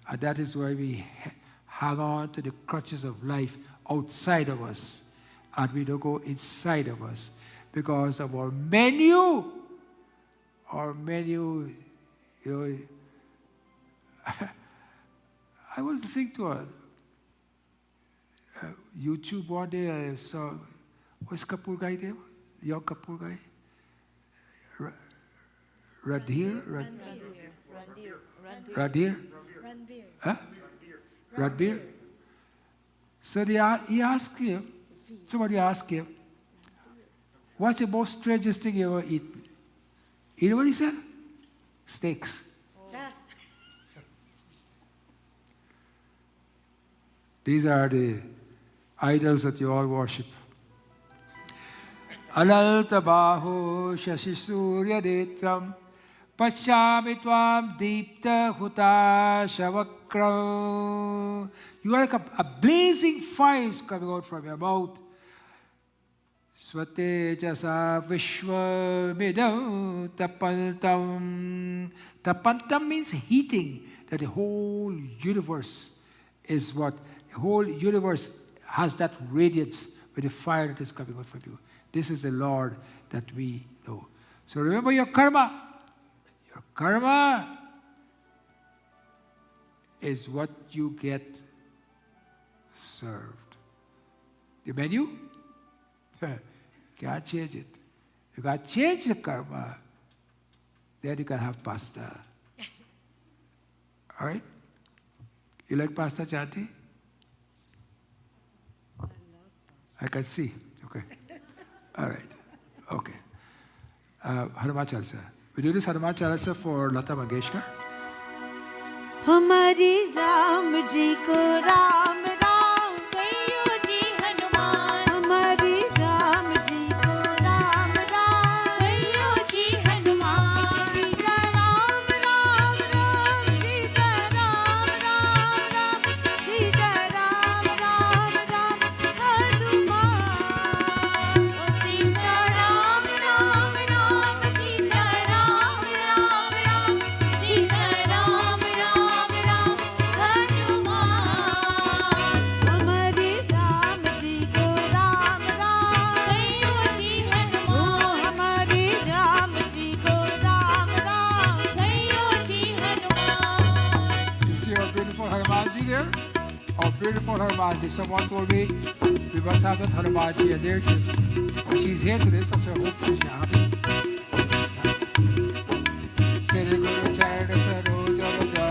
And that is why we hang on to the crutches of life outside of us. And we don't go inside of us. Because of our menu. Our menu, you know. I was listening to a YouTube one day. I saw, what's Kapoor guy name? Young Kapoor guy? Radhir? Huh? Radhir? So he asked him, somebody asked him, what's the most strangest thing you ever eaten? You know what he said? Steaks. These are the idols that you all worship. Alalta bahu shashisurya detram Pashyami tvam deepta huta shavakram. You are like a blazing fire is coming out from your mouth. Swatejasa Vishwamidam Tapantam. Tapantam means heating, that the whole universe is what? The whole universe has that radiance with the fire that is coming out from you. This is the Lord that we know. So remember your karma. Your karma is what you get served. The menu? Can't change it. You can't change the karma. Then you can have pasta. All right? You like pasta, Chanti? I can see. Okay. All right. Okay. Hanuman Chalisa. We do this Hanuman Chalisa for Lata Mangeshkar. हमारे राम जी को राम राम कहियो जी हनुमान हमारे राम जी को राम राम कहियो जी हनुमान सीता राम राम राम सीता राम राम राम सीता राम राम राम हनुमान ओ सीता राम राम राम सीता राम राम राम सीता राम राम राम हनुमान हमारे राम जी को राम राम कहियो जी हनुमान हमारे राम जी को राम राम कहियो जी Hanuman You see our beautiful Hanumanji there? Our beautiful Hanumanji. Someone told me we must have that Hanumanji, and there it is. Well, she's here today, so hopefully she's happy. Sri Guru Charana Saroja Raja.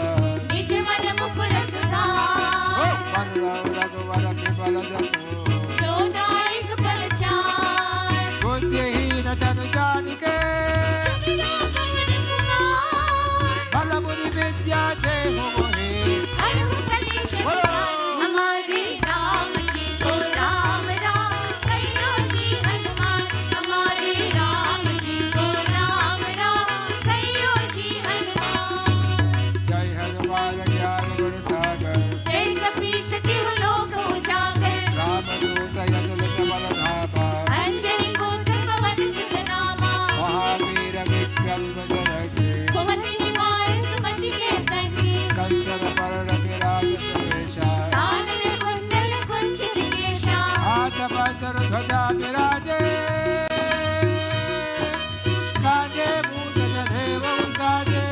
निज मन मुकुर सुधार Oh, Manura Raghavara Vibala Jaso. जो नायक प्रचार Buddhihina Tanu Janike. पवन Kumar Balabudi Vidya Deho Mohe. हरहु कलेश विकार हमारे राम जी को राम राम कहियो जी हनुमान हमारे राम जी को राम राम कहियो जी Hanuman Jai Hanuman Jai Guru Sagar. जय कपीस तिहु लोक उजागर Ramaduta Yadulita Baladhava. अंजनी पुत्र पवन सुत नामा Mahavira Vikram Bajarage. कुमति निवार सुमति के संगी Kanchana Parana Viraja Savesha. कानन कुंडल कुंचित केशा Hatha Vajra Dhwaja Viraje. Kaje Bhujana Deva Usaje.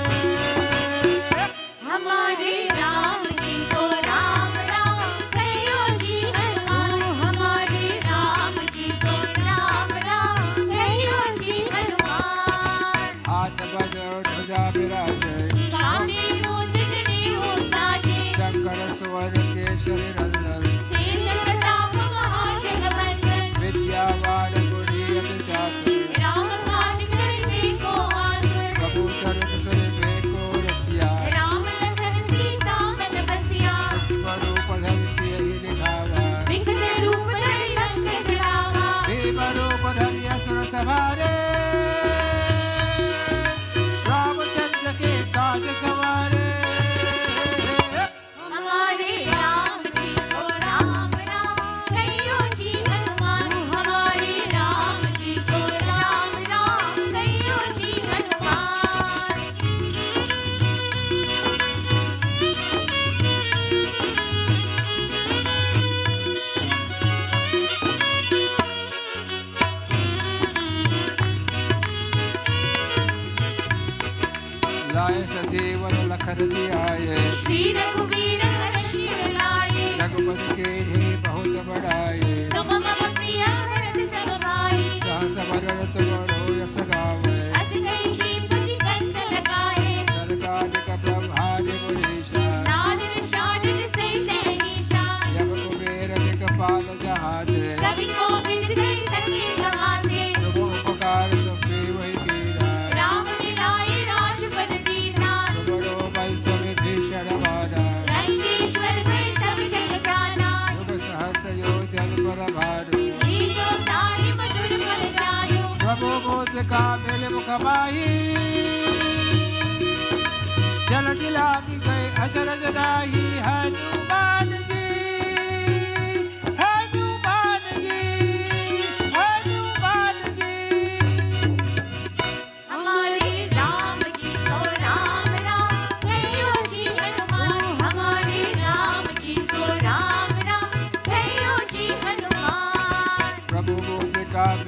हमारे राम जी को राम राम कहियो जी हनुमान हमारे राम जी को राम राम कहियो जी Hanuman Hatha Vajra Dhwaja Viraje. काने मूंज जने हो साजे Shankara Suvara Keshari Nandan. तेज Pratap महाजगवंदन Vidyavada Guriyati Chakra. Ram काज करने को आतुर Prabhu Charan Suri Beko Rasya. Ram Lakhan Sita मन बसिया Swarupa Dhansiya Hidikava. विकट रूप धरि लंक जरावा Bhima Rupa Dhariya Sura Samare. Ramachandra Ke Kaj Samare. हमारे राम जी को राम राम कहियो जी हनुमान हमारे राम जी को राम राम कहियो जी Hanuman Laye Sajeevan Lakhan Ji Aaye. Shri रघुवीर हर्षि लाए Ragupati Ke He Bahut Badaye. तुम मम प्रिय भरत सब भाई Sahasa Bharat Garo Yas Gaave. अस कहि श्रीपति कंठ लगाए Sargadika Brahmadi Murisha. Nadar Shanan सहित अहिंसा Yam Kubera Dikapala Jahate. कवि कोविद कहि सके कहाते Prabhu Upakar Subhi Vahikira. Ram मिलाए राजपद दीना Prabhu Balta Vibhishana Vada. Lankeshwar में सब जग जाना Yuga Sahasa Yojan Parabhadu. लीलो ताहि मधुर फल जायो Prabhu Mudrika Mele Mukhamai. Jala Tilaki Gai Asara Jadahi Hanuman Ji.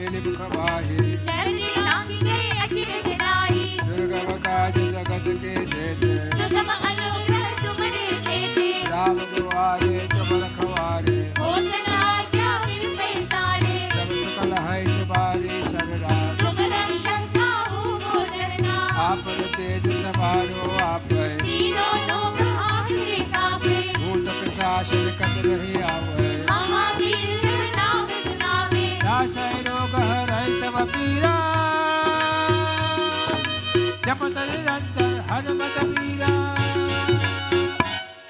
मिलि मुख माहि चरनी लांघि गए अचरज नाहि दुर्गम काज जगत के जेते सुगम अनुग्रह तुमरे तेते राम दुआरे तुम रखवारे होत न आज्ञा बिनु पैसारे सब सकल है तुम्हारी शरणा तुम रक्षक काहू को डरना आपन तेज समारो आपै तीनों लोक आँखिए काँपे भूत पिशाच निकट नहीं आवे महावीर जब नाम सुनावे नासै रोग हरै सब पीरा जपत निरंतर हनुमत पीरा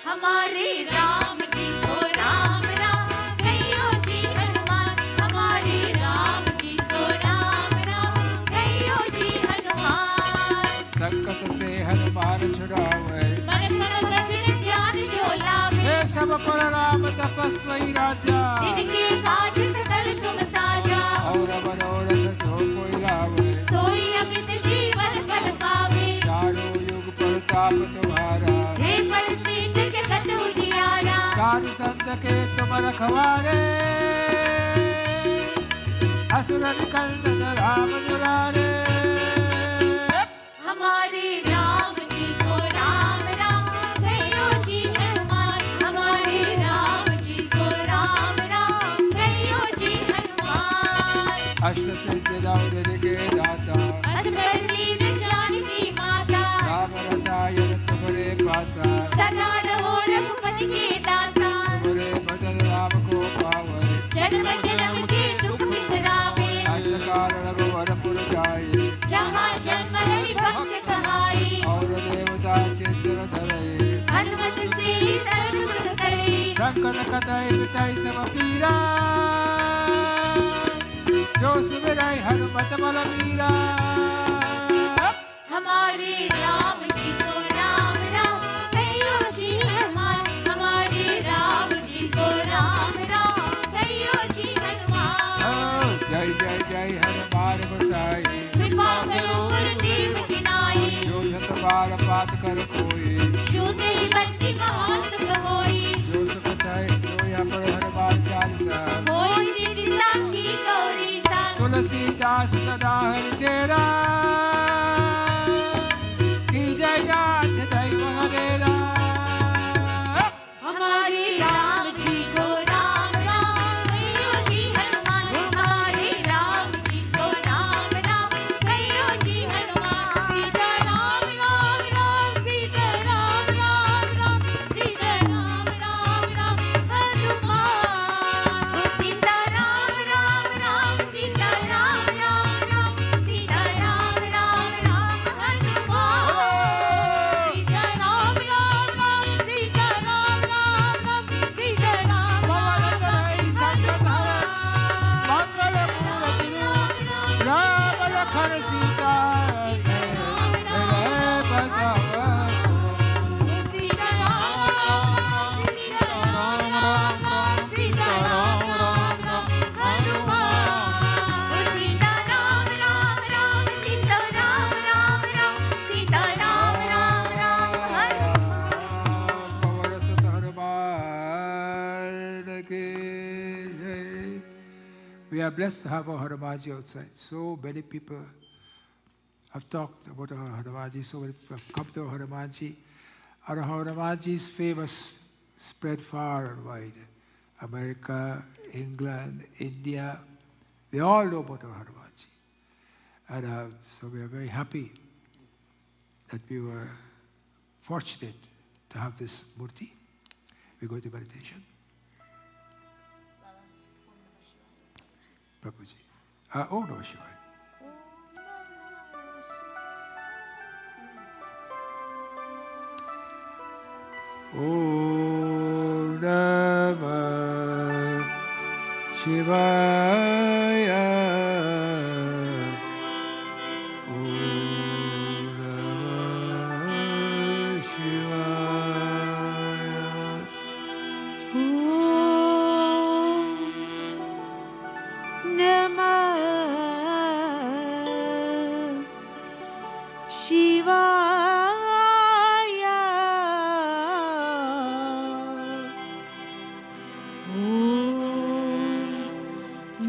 हमारे राम जी को राम राम कहियो जी हनुमान हमारे राम जी को राम राम कहियो जी हनुमान संकट से हनुमान छुड़ावे मन क्रम वज्र ध्यान जो लावे हे सब पर राम तपस्वी राजा तिनके काज सकल तुम साजा और मनोरथ जो कोई लावे सोई अमित जीवन फल पावे चारों युग प्रताप तुम्हारा हे परसिद्ध जगत उजियारा साधु संत के तुम रखवारे असुर निकंदन राम दुलारे हमारे राम जी को राम राम कहियो जी हनुमान हमारे राम जी को राम राम कहियो जी हनुमान अष्ट सिद्धि दौड़ के दाता असबर लीन जानकी माता राम रसायन तुम्हारे पासा सदा रहो रघुपति के दासा तुम्हारे भजन राम को पावे जन्म जन्म के दुख बिसरावे अंधकार रघुवर पुर जाए जहाँ जन्म हरि भक्त कहाई और देवता चित्र धरे हनुमत से सर्व सुख करे संकट कटाई मिटाई सब पीरा जो सुमिरै हनुमत बल वीरा हमारे राम जी को राम राम कहियो जी हनुमान हमारे राम जी को राम राम कहियो जी हनुमान जय जय जय हनुमान गोसाई कृपा करो गुरुदेव की नाई जो जत बार पाठ कर कोई शूद्र ही बंदी महासुख होई जो सुख चाहे जो यहाँ पर हनुमान चालीसा होई सिद्धि साखी गौरी सा तुलसीदास सदा हरि चेरा की जय नाथ दैव हरेरा हमारे राम जी को राम राम कहियो जी हनुमान हमारे राम जी को राम राम कहियो जी हनुमान सीता राम राम राम सीता राम राम राम सीता राम राम राम हनुमान ओ सीता राम राम राम सीता राम राम राम सीता राम राम राम हनुमान सीता राम राम राम सीता राम राम राम सीता राम राम राम मंगल मूर्ति राम लखन सीता से जय बसवत सीता राम सीता राम राम सीता राम राम हनुमान सीता राम राम राम सीता राम राम राम सीता राम राम राम हनुमान पवन सुत हनुमान की जय. We are blessed to have our Hanumanji outside. So many people have talked about our Hanumanji, so many people have come to our Hanumanji. Our Hanumanji is famous, spread far and wide. America, England, India, they all know about our Hanumanji. And so we are very happy that we were fortunate to have this murti. We go to meditation. Prabhuji. Oh, no, Shiva. Om Namah Shivaya. Om Namah Shivaya. Namah Shivaya. Om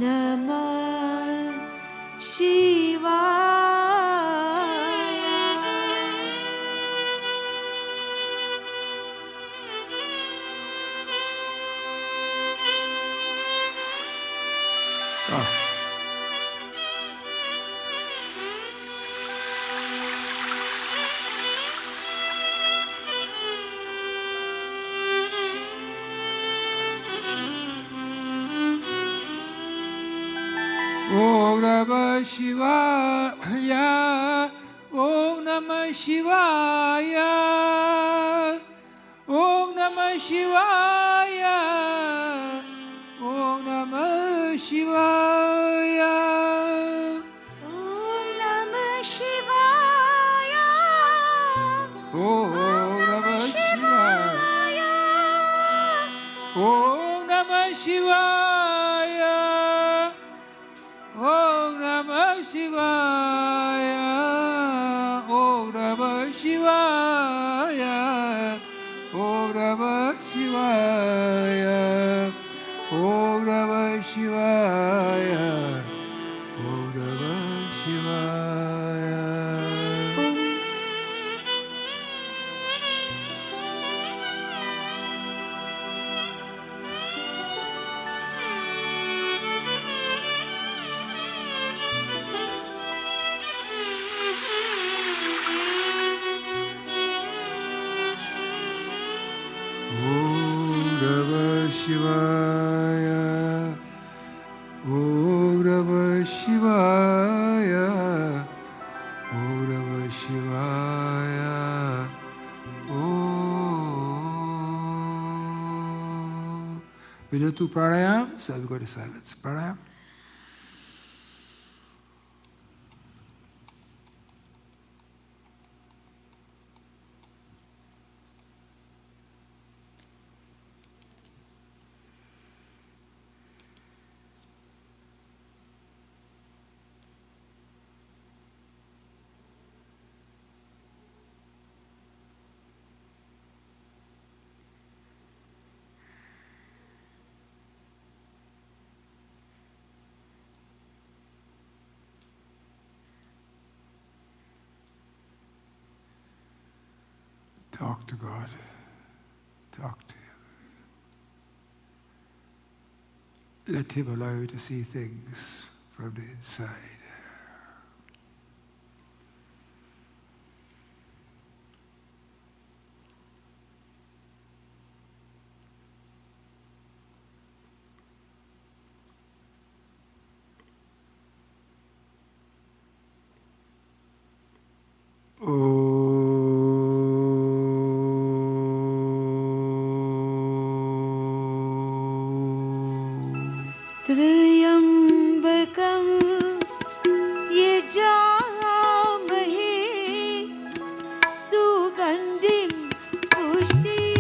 Namah Om Namah Shivaya, Om Namah Shivaya, Om Namah Shivaya, Om Namah Shivaya, Om Namah Shivaya. Om Namah Shivaya, Om Namah Shivaya, Om Namah Shivaya, Om Namah Shivaya, Om Namah Shivaya, Om Namah Shivaya, Om Namah Shivaya. Shivaya, Om Namah Shivaya, Om Namah Shivaya, Om. We do 2 pranayam, so we go to silence. Pranayam. Talk to God. Talk to Him. Let Him allow you to see things from the inside. त्र्यम्बकं यजामहे सुगन्धिं पुष्टिवर्धनम्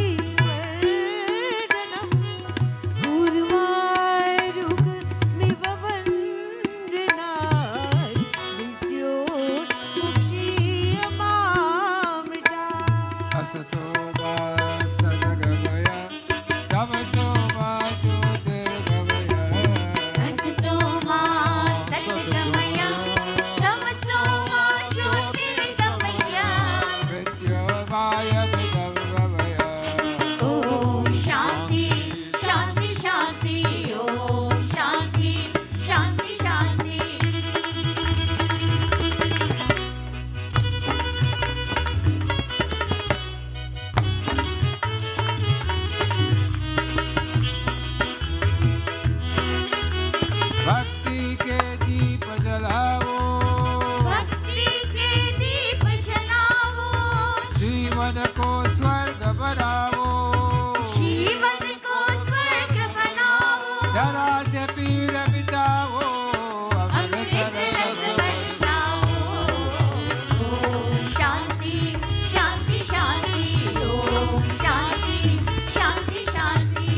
उर्वारुकमिव वन्दनात् मृत्योर्मुक्षीयमामृतात् Asato ma sadagavaya, tamaso ma jyotirgavaya. असतो मा सद्गमय तमसो मा ज्योतिर्गमय Mrityumaya bhagavaya. ॐ शान्ति शान्ति शान्ति ॐ शान्ति शान्ति शान्ति Bhakti ke deep jalao, भक्ति के दीप जलाओ जीवन को स्वर्ग बनाओ. जीवन को स्वर्ग बनाओ जरा से पीर मिटाओ, अमृत रस बरसाओ ॐ शान्ति शान्ति शान्ति ॐ शान्ति शान्ति शान्ति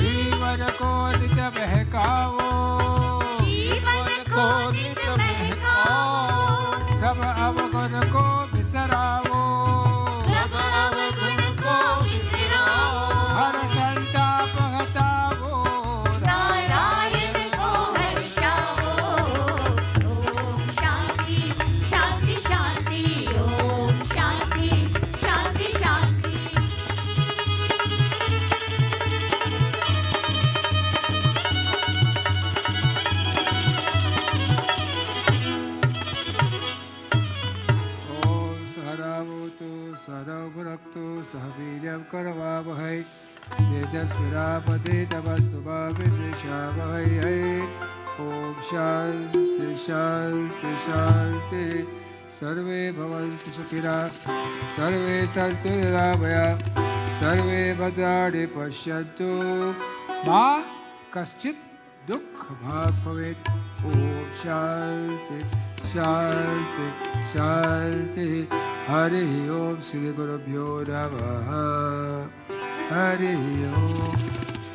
जीवन को नित्य बहकाओ. जीवन को sahaviryam karavavahai tejasvirapatitabastu bhavidvishavahai. Om Shanti Shanti Shanti. Sarve bhavantu sukhina, sarve santu niramaya, sarve bhadrani pashyantu, ma kaschit dukha bhag bhavet. Om Shanti Shanti Shanti. Hari Om Shri Gurubhyo Namaha. Hari Om.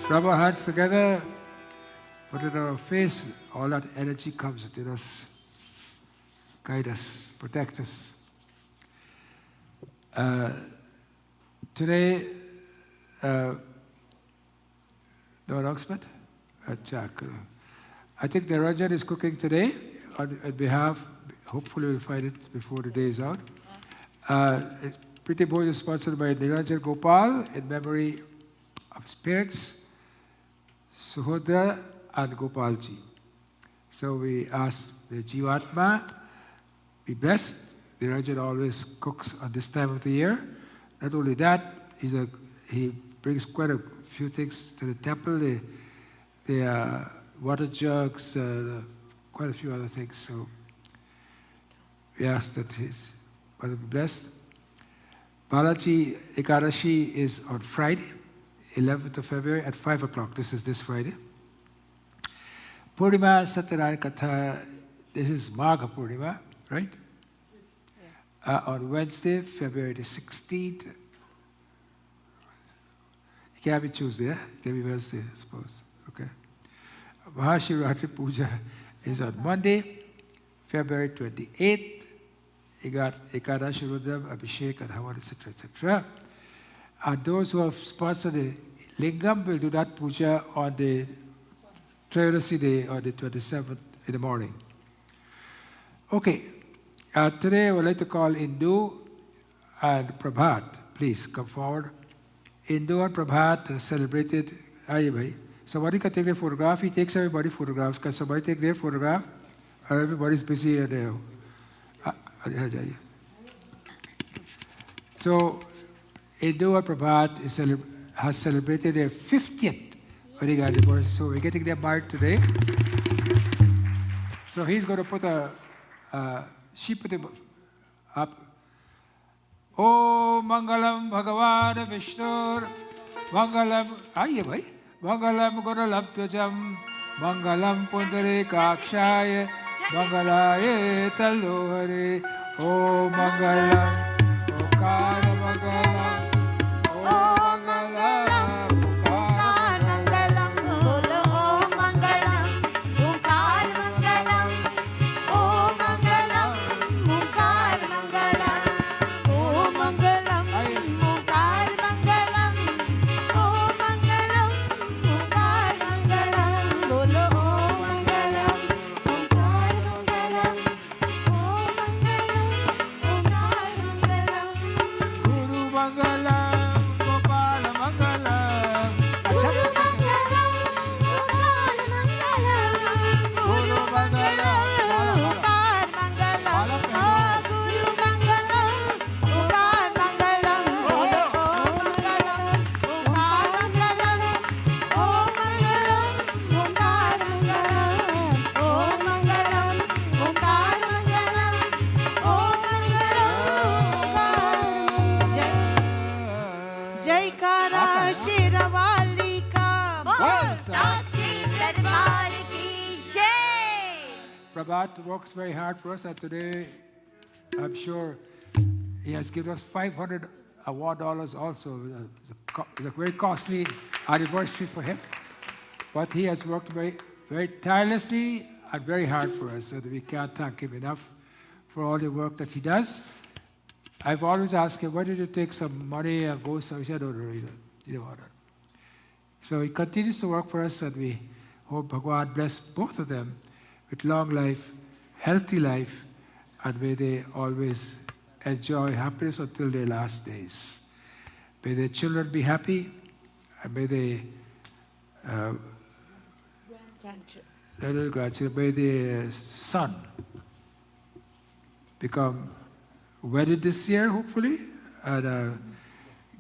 Rub our hands together, put it on our face, all that energy comes within us. Guide us, protect us. Today, no announcement? Jack. I think Niranjan is cooking today on behalf, hopefully we'll find it before the day is out. Pretty Boy is sponsored by Niranjan Gopal in memory of his parents, Suhodra and Gopalji. So we ask the Jivatma be blessed. Niranjan always cooks at this time of the year. Not only that, he brings quite a few things to the temple, the water jugs, quite a few other things. So we ask that his mother be blessed. Balaji Ekadashi is on Friday, 11th of February at 5 o'clock. This is this Friday. Purnima Satyanarayana Katha, this is Magha Purnima, right? On Wednesday, February the 16th. It can't be Tuesday, it can be Wednesday, I suppose. Okay. Mahashivatri Puja is on Monday, February 28th. You got Ekadashi Rudram, Abhishek, and Havan, etc., etc. And those who have sponsored the Lingam will do that puja on the Trayodasi day, on the 27th in the morning. Okay. Today I would like to call Indu and Prabhat. Please come forward. Indu and Prabhat celebrated Ayabhai. Somebody can take their photograph. He takes everybody's photographs. Can somebody take their photograph? Or everybody's busy and so Indu and Prabhat has celebrated their 50th wedding anniversary. So we're getting them married today. So he's going to put she put him up. Om Mangalam Bhagavad Vishnu Mangalam Ayabhai Mangalam Gurulabdvajam Mangalam Pundare Kakshaya Mangalaye Talohare Om Mangalam Okara Mangalam Om Mangalam Okara Mangalam Bolo Om Mangalam, Omkar Mangalam, Om Mangalam, Omkar Mangalam, Om Mangalam, Omkar Mangalam, Om Mangalam, Omkar Mangalam, Bolo Om Mangalam, Omkar Mangalam, Om Mangalam, Omkar Mangalam. Guru Mangalam Gopala Mangalam Guru Mangalam, Gopal Mangalam, Guru Mangalam, Gopal Mangalam, Guru Mangalam, Gopal Mangalam, Om Mangalam, Gopal Mangalam, Om Mangalam, Gopal Mangalam, Om Mangalam, Gopal Mangalam, Om Mangalam. जयकारा शेरवाली का बोल साक्षी दरबार की जय. Prabhat works very hard for us, and today I'm sure he has given us $500 award also. It's a very costly anniversary for him, but he has worked very, very tirelessly and very hard for us, and we can't thank him enough for all the work that he does. I've always asked him, why did you take some money and go? So he said, no, you don't want it. So he continues to work for us, and we hope Bhagwan bless both of them with long life, healthy life, and may they always enjoy happiness until their last days. May their children be happy, and may they may their son become wedded this year, hopefully, and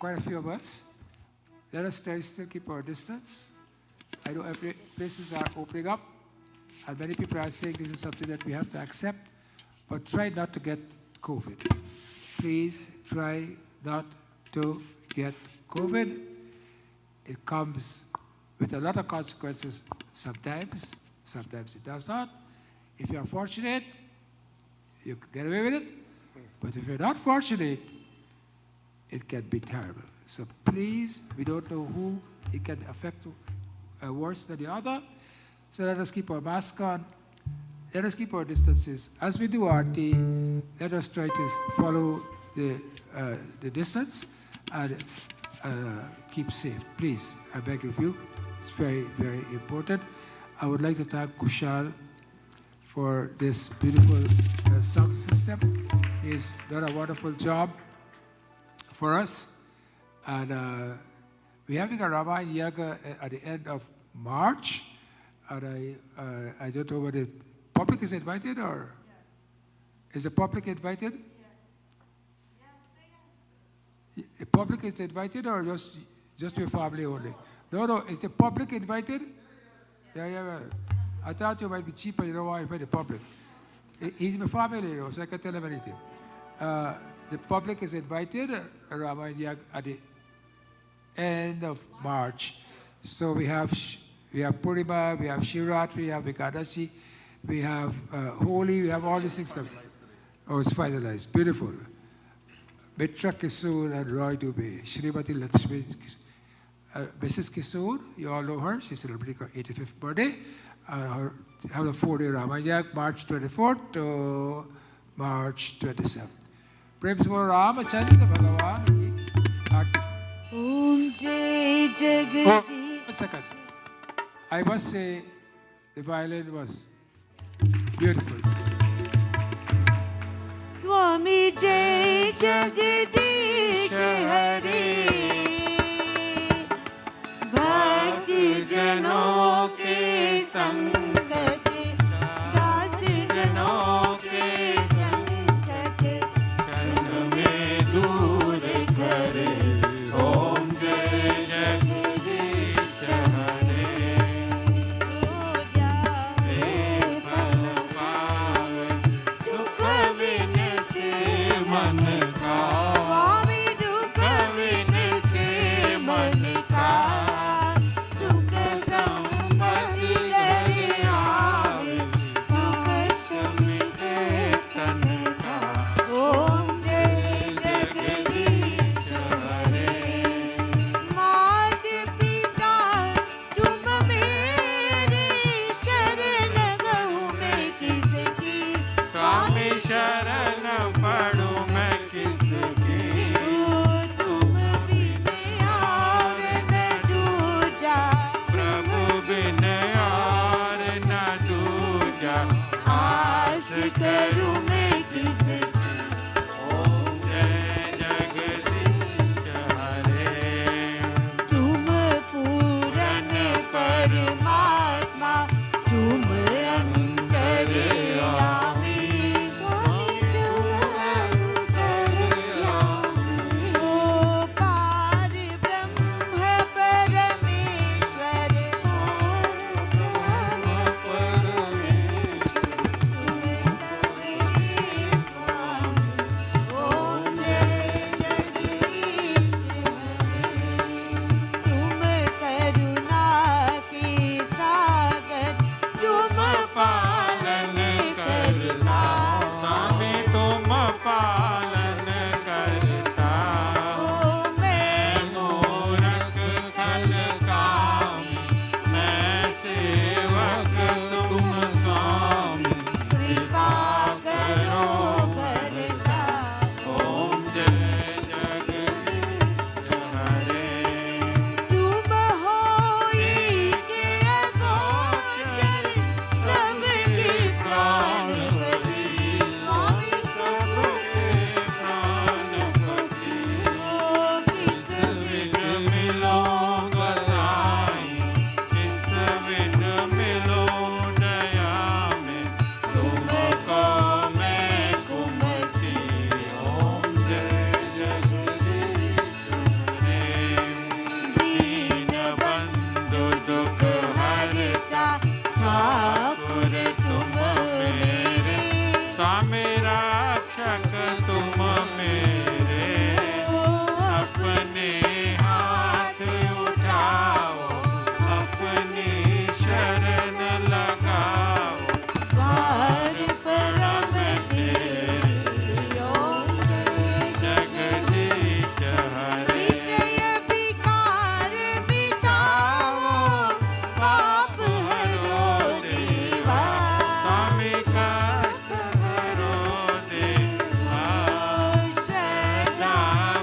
quite a few of us. Let us still keep our distance. I know every places are opening up, and many people are saying this is something that we have to accept, but try not to get COVID. Please try not to get COVID. It comes with a lot of consequences sometimes it does not. If you're fortunate, you can get away with it, but if you're not fortunate, it can be terrible. So please, we don't know who it can affect worse than the other. So let us keep our mask on. Let us keep our distances. As we do RT, let us try to follow the distance and keep safe. Please, I beg of you. It's very, very important. I would like to thank Kushal for this beautiful sound system. He's done a wonderful job for us. And we're having a Ramayana Yaga at the end of March. And I don't know whether the public is invited or is the public invited? The public is invited or just your family only? No, is the public invited? Yeah. I thought you might be cheaper, you know why I invite the public. He's my family, so I can tell him anything. The public is invited at the end of March. So we have Purnima, we have Shivaratri, we have Ekadashi, we have Holi, we have all these things coming. Oh, it's finalized. Beautiful. Mitra Kisoor and Roy Dubey, Srimati Lakshmi, Mrs. Kisoor, you all know her. She's celebrating her 85th birthday. Her have a 4-day Ramayana, March 24th to March 27th. Prem Sumara Ramachandra Bhagavan ki Aarti. Om Jai Jagadish. 1 second. I must say the violin was beautiful. Swami Jai Jagadish Hare. भक्त जनों के संकट दास जनों के संकट क्षण में दूर करे ओम जय जगदीश हरे हो जाए फल पावे दुख बिन से मन का स्वामी दुख बिन से मन का तक तुम मेरे अपने हाथ उठाओ, अपनी शरण लगाओ, द्वार परम तेरी ओम जगदीश हरे। विषय विकार मिटाओ, पाप हरो देवा। स्वामी कष्ट हरो देवा, श्रद्धा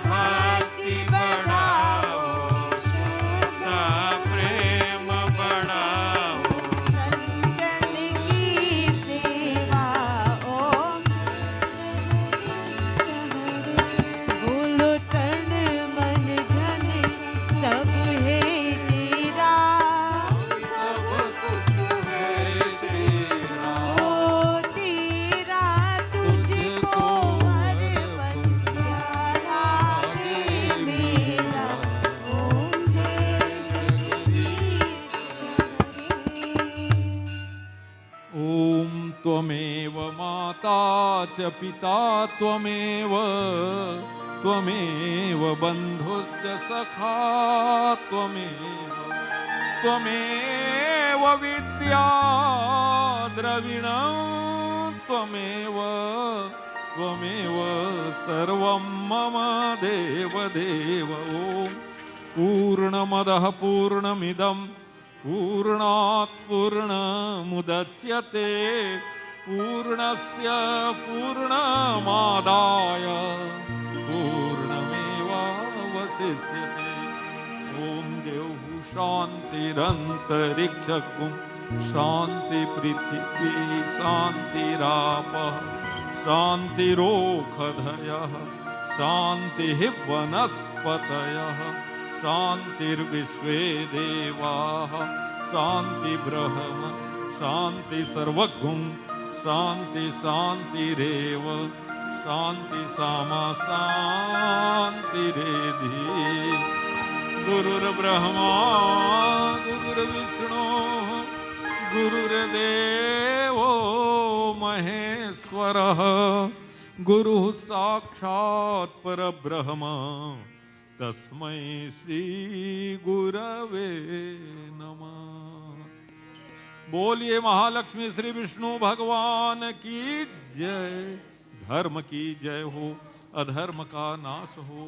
भक्ति बढ़ाओ, श्रद्धा प्रेम बढ़ाओ, संतन की सेवा ओम बोलो तन मन धन सब है तेरा, सब कुछ है तेरा, ओ तेरा तुझको अर्पण प्यारा है मेरा। ओम जय जगदीश हरे। ॐ त्वमेव माता च पिता त्वमेव, त्वमेव बन्धुश्च सखा त्वमेव, त्वमेव विद्या द्रविणं त्वमेव, त्वमेव सर्वं मम देवदेव। ॐ पूर्णमदः पूर्णमिदं पूर्णात् पूर्णमुदच्यते, पूर्णस्य पूर्णमादाय पूर्णमेवावशिष्यते। ॐ देवः शान्तिरन्तरिक्षकुं शान्ति पृथिवी शान्तिरापः शान्तिरोषधयः शान्तिः वनस्पतयः शान्तिर्विश्वे देवाः शान्ति ब्रह्म शान्ति सर्वगुं शान्ति शान्तिरेव शान्ति सामा शान्तिरेधि। गुरुर्ब्रह्मा गुरुर्विष्णु गुरुर्देवो महेश्वरः, गुरुः साक्षात् परब्रह्म तस्मै श्री गुरवे नमः। बोलिए महालक्ष्मी श्री विष्णु भगवान की जय। धर्म की जय हो, अधर्म का नाश हो,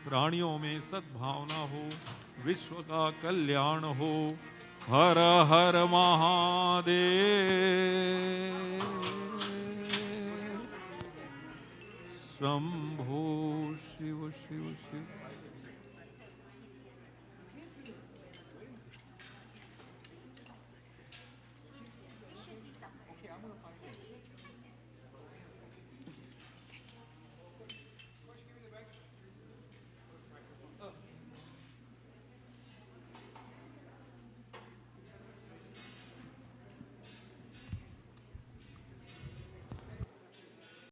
प्राणियों में सद्भावना हो, विश्व का कल्याण हो। हर हर महादेव। शंभो शिव शिव शिव।